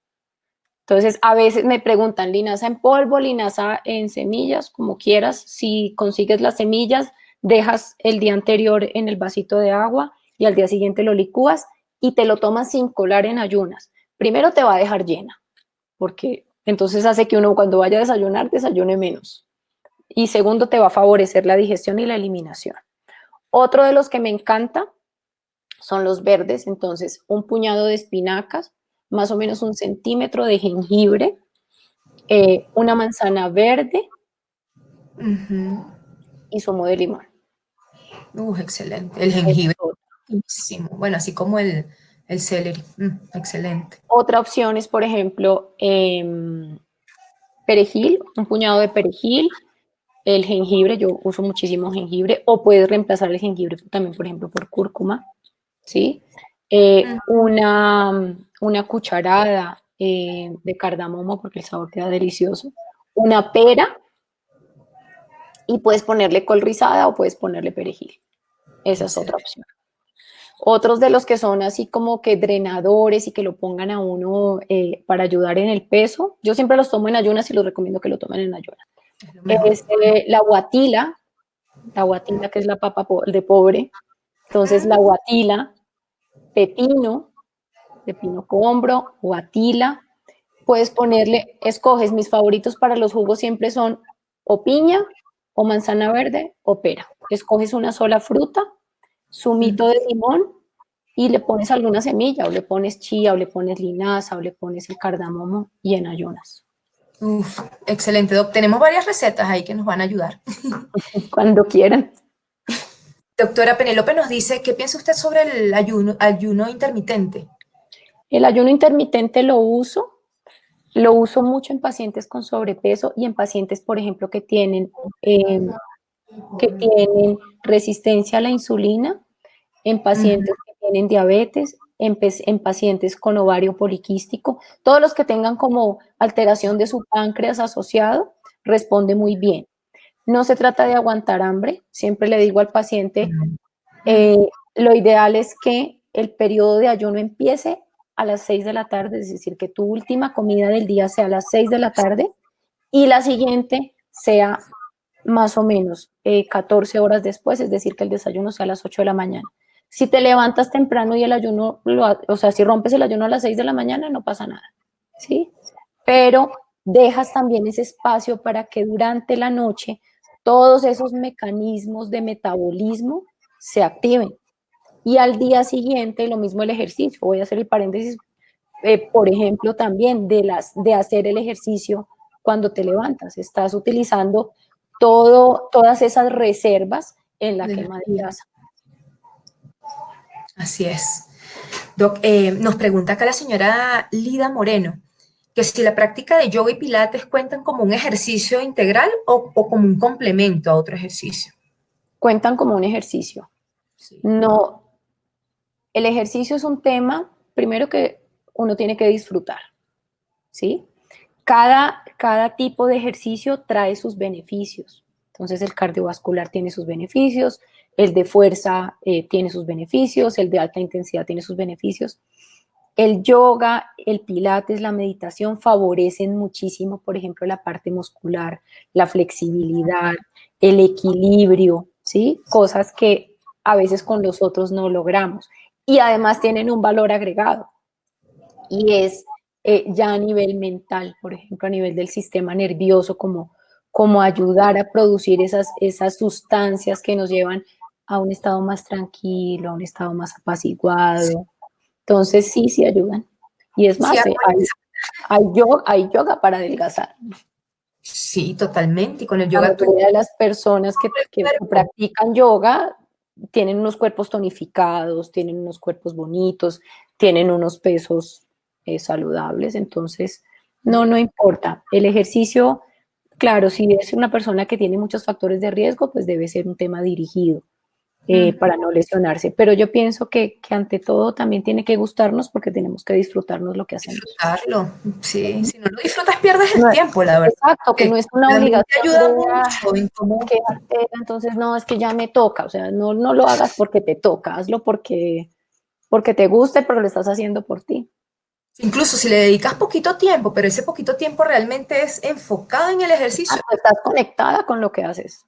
Entonces, a veces me preguntan, linaza en polvo, linaza en semillas, como quieras. Si consigues las semillas, dejas el día anterior en el vasito de agua y al día siguiente lo licúas y te lo tomas sin colar en ayunas. Primero te va a dejar llena, porque entonces hace que uno cuando vaya a desayunar, desayune menos. Y segundo, te va a favorecer la digestión y la eliminación. Otro de los que me encanta son los verdes, entonces un puñado de espinacas, más o menos 1 centímetro de jengibre, una manzana verde y zumo de limón. Excelente. El jengibre, buenísimo. Bueno, así como el celery. Excelente. Otra opción es, por ejemplo, perejil, un puñado de perejil, el jengibre, yo uso muchísimo jengibre, o puedes reemplazar el jengibre también, por ejemplo, por cúrcuma, ¿sí? Una cucharada de cardamomo, porque el sabor queda delicioso, una pera, y puedes ponerle col rizada o puedes ponerle perejil. Esa es otra opción. Otros de los que son así como que drenadores y que lo pongan a uno para ayudar en el peso, yo siempre los tomo en ayunas y los recomiendo que lo tomen en ayunas. Es la guatila que es la papa de pobre. Entonces la guatila, pepino combro, guatila. Puedes ponerle, escoges, mis favoritos para los jugos siempre son o piña, o manzana verde, o pera. Escoges una sola fruta, zumito de limón, y le pones alguna semilla, o le pones chía, o le pones linaza, o le pones el cardamomo, y en ayunas. Excelente, Doc. Tenemos varias recetas ahí que nos van a ayudar. Cuando quieran. Doctora Penélope nos dice, ¿qué piensa usted sobre el ayuno intermitente? El ayuno intermitente lo uso mucho en pacientes con sobrepeso y en pacientes, por ejemplo, que tienen resistencia a la insulina, en pacientes que tienen diabetes, en pacientes con ovario poliquístico, todos los que tengan como alteración de su páncreas asociado, responde muy bien. No se trata de aguantar hambre, siempre le digo al paciente, lo ideal es que el periodo de ayuno empiece a las 6 de la tarde, es decir, que tu última comida del día sea a las 6 de la tarde y la siguiente sea más o menos 14 horas después, es decir, que el desayuno sea a las 8 de la mañana. Si te levantas temprano y el ayuno, o sea, si rompes el ayuno a las 6 de la mañana, no pasa nada, ¿sí? Pero dejas también ese espacio para que durante la noche todos esos mecanismos de metabolismo se activen. Y al día siguiente, lo mismo el ejercicio. Voy a hacer el paréntesis, por ejemplo, también de hacer el ejercicio cuando te levantas. Estás utilizando todas esas reservas en la quema de grasa. Así es. Doc, nos pregunta acá la señora Lida Moreno, que si la práctica de yoga y pilates cuentan como un ejercicio integral o como un complemento a otro ejercicio. Cuentan como un ejercicio. Sí. No, el ejercicio es un tema, primero que uno tiene que disfrutar, ¿sí? Cada tipo de ejercicio trae sus beneficios. Entonces el cardiovascular tiene sus beneficios, el de fuerza tiene sus beneficios, el de alta intensidad tiene sus beneficios. El yoga, el pilates, la meditación favorecen muchísimo, por ejemplo, la parte muscular, la flexibilidad, el equilibrio, ¿sí? Cosas que a veces con los otros no logramos. Y además tienen un valor agregado y es ya a nivel mental, por ejemplo, a nivel del sistema nervioso, como ayudar a producir esas sustancias que nos llevan a un estado más tranquilo, a un estado más apaciguado. Entonces sí ayudan. Y es más, sí, hay yoga para adelgazar. Sí, totalmente. Y con el yoga... La mayoría de las personas que practican yoga tienen unos cuerpos tonificados, tienen unos cuerpos bonitos, tienen unos pesos saludables, entonces no importa. El ejercicio, claro, si es una persona que tiene muchos factores de riesgo, pues debe ser un tema dirigido. para no lesionarse. Pero yo pienso que ante todo también tiene que gustarnos porque tenemos que disfrutarnos lo que hacemos. Disfrutarlo, sí. Si no lo disfrutas, pierdes el No, tiempo, la verdad. exacto, que no es una Realmente obligación ayuda de, mucho en cómo... qué artera, entonces no, es que ya me toca, o sea, no, no lo hagas porque te toca, hazlo porque te gusta y porque lo estás haciendo por ti. Incluso si le dedicas poquito tiempo, pero ese poquito tiempo realmente es enfocado en el ejercicio. Exacto, estás conectada con lo que haces.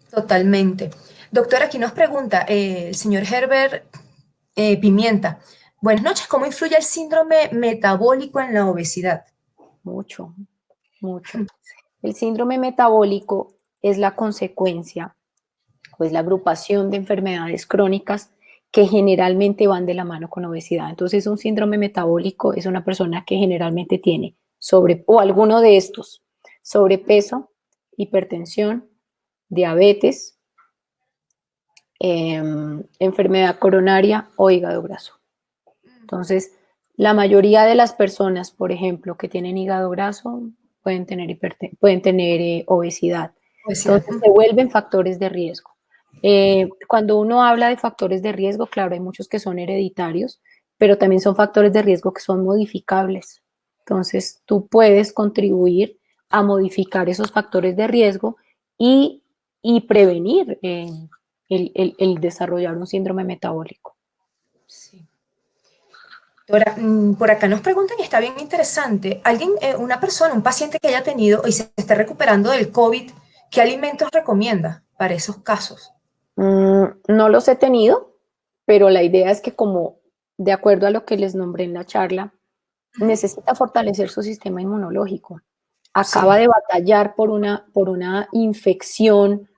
Totalmente. Doctor, aquí nos pregunta el señor Herbert Pimienta. Buenas noches, ¿cómo influye el síndrome metabólico en la obesidad? Mucho, mucho. El síndrome metabólico es la consecuencia, pues la agrupación de enfermedades crónicas que generalmente van de la mano con obesidad. Entonces, un síndrome metabólico es una persona que generalmente tiene o alguno de estos, sobrepeso, hipertensión, diabetes, enfermedad coronaria o hígado graso. Entonces, la mayoría de las personas, por ejemplo, que tienen hígado graso, pueden tener obesidad. Obesidad. Entonces, se vuelven factores de riesgo. Cuando uno habla de factores de riesgo, claro, hay muchos que son hereditarios, pero también son factores de riesgo que son modificables. Entonces, tú puedes contribuir a modificar esos factores de riesgo y prevenir el desarrollar un síndrome metabólico. Sí. Ahora, por acá nos preguntan, y está bien interesante, alguien, una persona, un paciente que haya tenido y se esté recuperando del COVID, ¿qué alimentos recomienda para esos casos? No los he tenido, pero la idea es que como de acuerdo a lo que les nombré en la charla, necesita fortalecer su sistema inmunológico. Acaba Sí. de batallar por una infección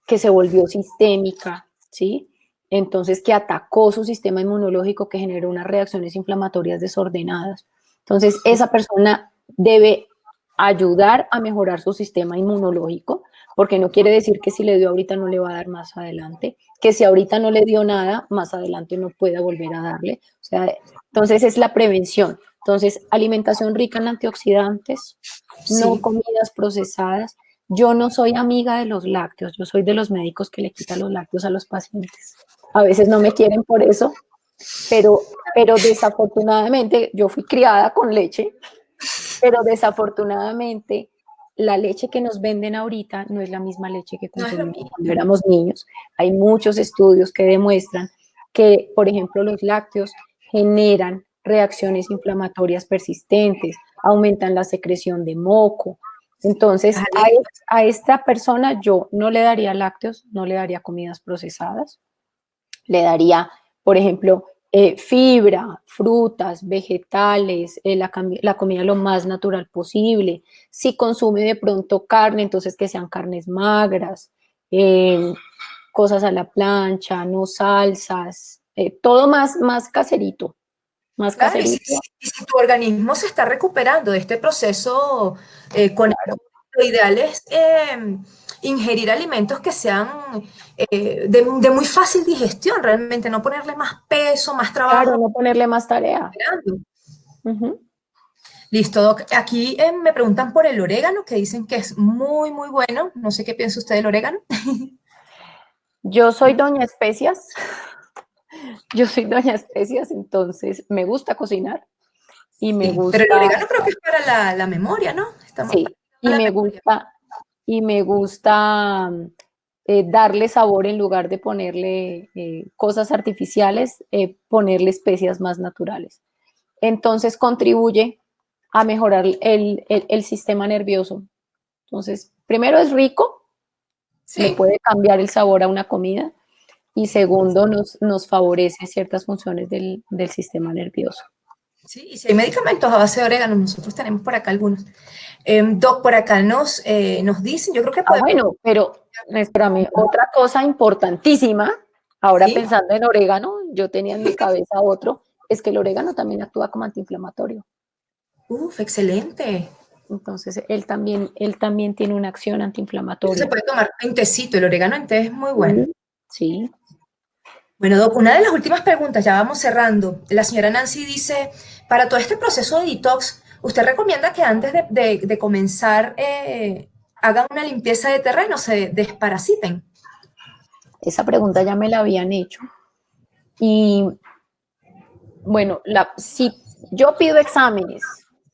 que se volvió sistémica, ¿sí? Entonces, que atacó su sistema inmunológico, que generó unas reacciones inflamatorias desordenadas. Entonces, esa persona debe ayudar a mejorar su sistema inmunológico, porque no quiere decir que si le dio ahorita no le va a dar más adelante, que si ahorita no le dio nada, más adelante no pueda volver a darle. O sea, entonces es la prevención. Entonces, alimentación rica en antioxidantes, no Sí. comidas procesadas. Yo no soy amiga de los lácteos, yo soy de los médicos que le quitan los lácteos a los pacientes. A veces no me quieren por eso, pero desafortunadamente yo fui criada con leche, pero desafortunadamente la leche que nos venden ahorita no es la misma leche que No es lo consumimos cuando mismo. éramos niños. Hay muchos estudios que demuestran que, por ejemplo, los lácteos generan reacciones inflamatorias persistentes, aumentan la secreción de moco. Entonces, Las alergias. a esta persona yo no le daría lácteos, no le daría comidas procesadas, le daría, por ejemplo, fibra, frutas, vegetales, la comida lo más natural posible. Si consume de pronto carne, entonces que sean carnes magras, cosas a la plancha, no salsas, todo más caserito, más Claro, caserito. y si tu organismo se está recuperando de este proceso con el Claro, COVID, lo ideal es ingerir alimentos que sean de muy fácil digestión, realmente, no ponerle más peso, más claro, trabajo. no ponerle más tarea. Esperando. Ujú. Listo, Doc. Aquí me preguntan por el orégano, que dicen que es muy, muy bueno. No sé qué piensa usted del orégano. Yo soy doña especias, yo soy doña especias, entonces me gusta cocinar y me Sí, pero el gusta. orégano creo que es para la memoria, ¿no? Estamos Sí, para la memoria. y me gusta darle sabor en lugar de ponerle cosas artificiales, ponerle especias más naturales. Entonces contribuye a mejorar el sistema nervioso. Entonces, primero es rico, le Sí, puede cambiar el sabor a una comida y segundo nos favorece ciertas funciones del sistema nervioso. sí, y si hay medicamentos a base de orégano, nosotros tenemos por acá algunos. Doc, por acá nos dicen, yo creo que Ah, podemos, bueno, pero espérame, otra cosa importantísima, ahora sí, pensando en orégano, yo tenía en mi cabeza otro, es que el orégano también actúa como antiinflamatorio. excelente. Entonces, él también tiene una acción Eso se antiinflamatoria. puede tomar en tecito, el orégano en té es muy bueno. Sí. Bueno, Doc, una de las últimas preguntas, ya vamos cerrando. La señora Nancy dice, para todo este proceso de detox, ¿usted recomienda que antes de comenzar hagan una limpieza de terreno, se desparasiten? Esa pregunta ya me la habían hecho. Y bueno, si yo pido exámenes,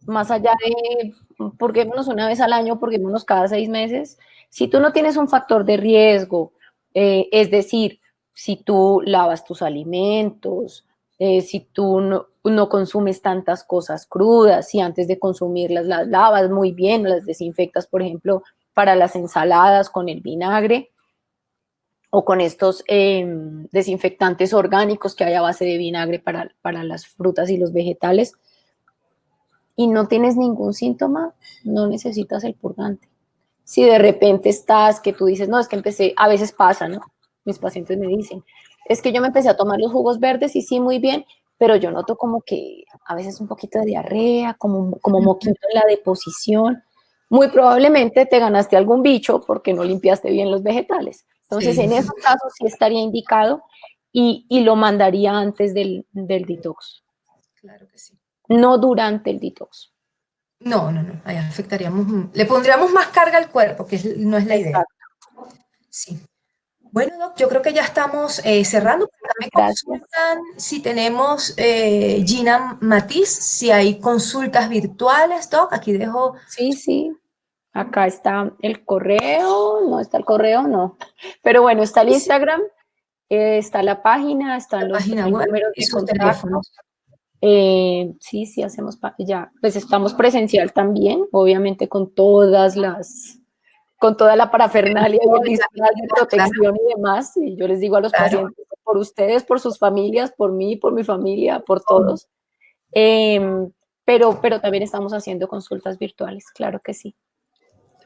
más allá de, purguémonos una vez al año, purguémonos cada 6 meses, si tú no tienes un factor de riesgo, es decir, si tú lavas tus alimentos, si tú no consumes tantas cosas crudas, si antes de consumirlas las lavas muy bien, las desinfectas, por ejemplo, para las ensaladas con el vinagre, o con estos desinfectantes orgánicos que hay a base de vinagre para las frutas y los vegetales, y no tienes ningún síntoma, no necesitas el purgante. Si de repente estás, que tú dices, no, es que empecé, a veces pasa, ¿no? Mis pacientes me dicen, es que yo me empecé a tomar los jugos verdes y sí, muy bien, pero yo noto como que a veces un poquito de diarrea, como moquito en la deposición. Muy probablemente te ganaste algún bicho porque no limpiaste bien los vegetales. Entonces, Sí. en esos casos sí estaría indicado y lo mandaría antes del detox, Claro que sí. no durante el detox. No, no, no, ahí afectaríamos, le pondríamos más carga al cuerpo, que no es la idea. Exacto. Sí. Bueno, Doc, yo creo que ya estamos cerrando. Me Gracias. consultan si tenemos Gina Matiz, si hay consultas virtuales, Doc. Aquí dejo Sí, sí. Acá está el correo, no está el correo, no. Pero bueno, está el Instagram, está la página, están la página hay web números y de sus contacto. teléfonos. Sí, sí, hacemos ya, pues estamos presencial también, obviamente con toda la parafernalia y el disfraz de Claro, protección y demás. Y yo les digo a los claro. pacientes, por ustedes, por sus familias, por mí, por mi familia, por todos. Pero también estamos haciendo consultas virtuales, claro que sí.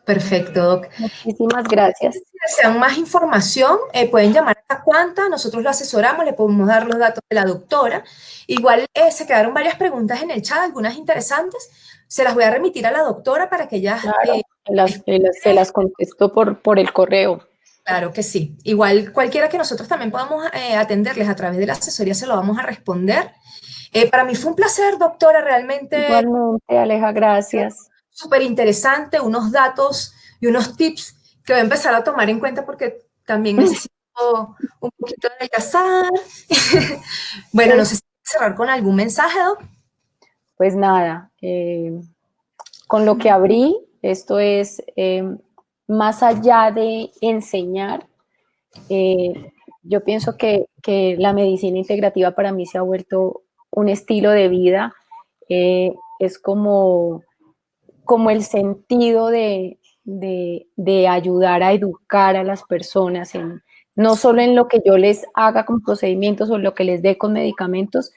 Perfecto, Doc. Muchísimas gracias. Si desean más información, pueden llamar a Cuanta, nosotros lo asesoramos, le podemos dar los datos de la doctora. Igual se quedaron varias preguntas en el chat, algunas interesantes. Se las voy a remitir a la doctora para que ella... Claro, se las contesto por el correo. Claro que sí. Igual cualquiera que nosotros también podamos atenderles a través de la asesoría se lo vamos a responder. Para mí fue un placer, doctora, realmente Igualmente, Aleja, gracias. súper interesante, unos datos y unos tips que voy a empezar a tomar en cuenta porque también necesito un poquito de adelgazar. Bueno, no sé si cerrar con algún mensaje, Doc. Pues nada, con lo que abrí, esto es más allá de enseñar, yo pienso que la medicina integrativa para mí se ha vuelto un estilo de vida, es como el sentido de ayudar a educar a las personas, no solo en lo que yo les haga con procedimientos o lo que les dé con medicamentos,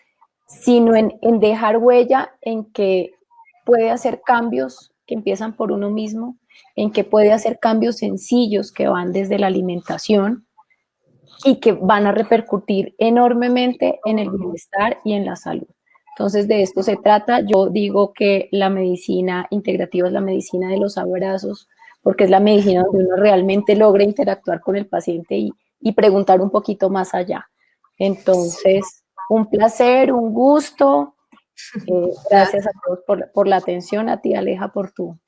sino en dejar huella, en que puede hacer cambios que empiezan por uno mismo, en que puede hacer cambios sencillos que van desde la alimentación y que van a repercutir enormemente en el bienestar y en la salud. Entonces, de esto se trata. Yo digo que la medicina integrativa es la medicina de los abrazos, porque es la medicina donde uno realmente logra interactuar con el paciente y preguntar un poquito más allá. Entonces, un placer, un gusto. Gracias a todos por la atención, a ti, Aleja, por tu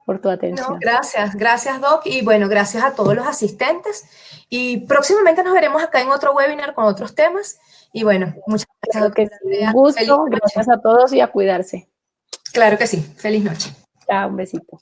No, atención. gracias, gracias, Doc. Y bueno, gracias a todos los asistentes. Y próximamente nos veremos acá en otro webinar con otros temas. Y bueno, muchas gracias, Claro que doctora sí, un Andrea. Feliz gusto. noche. Gracias a todos y a cuidarse. Claro que sí. Feliz noche. Chao, un besito.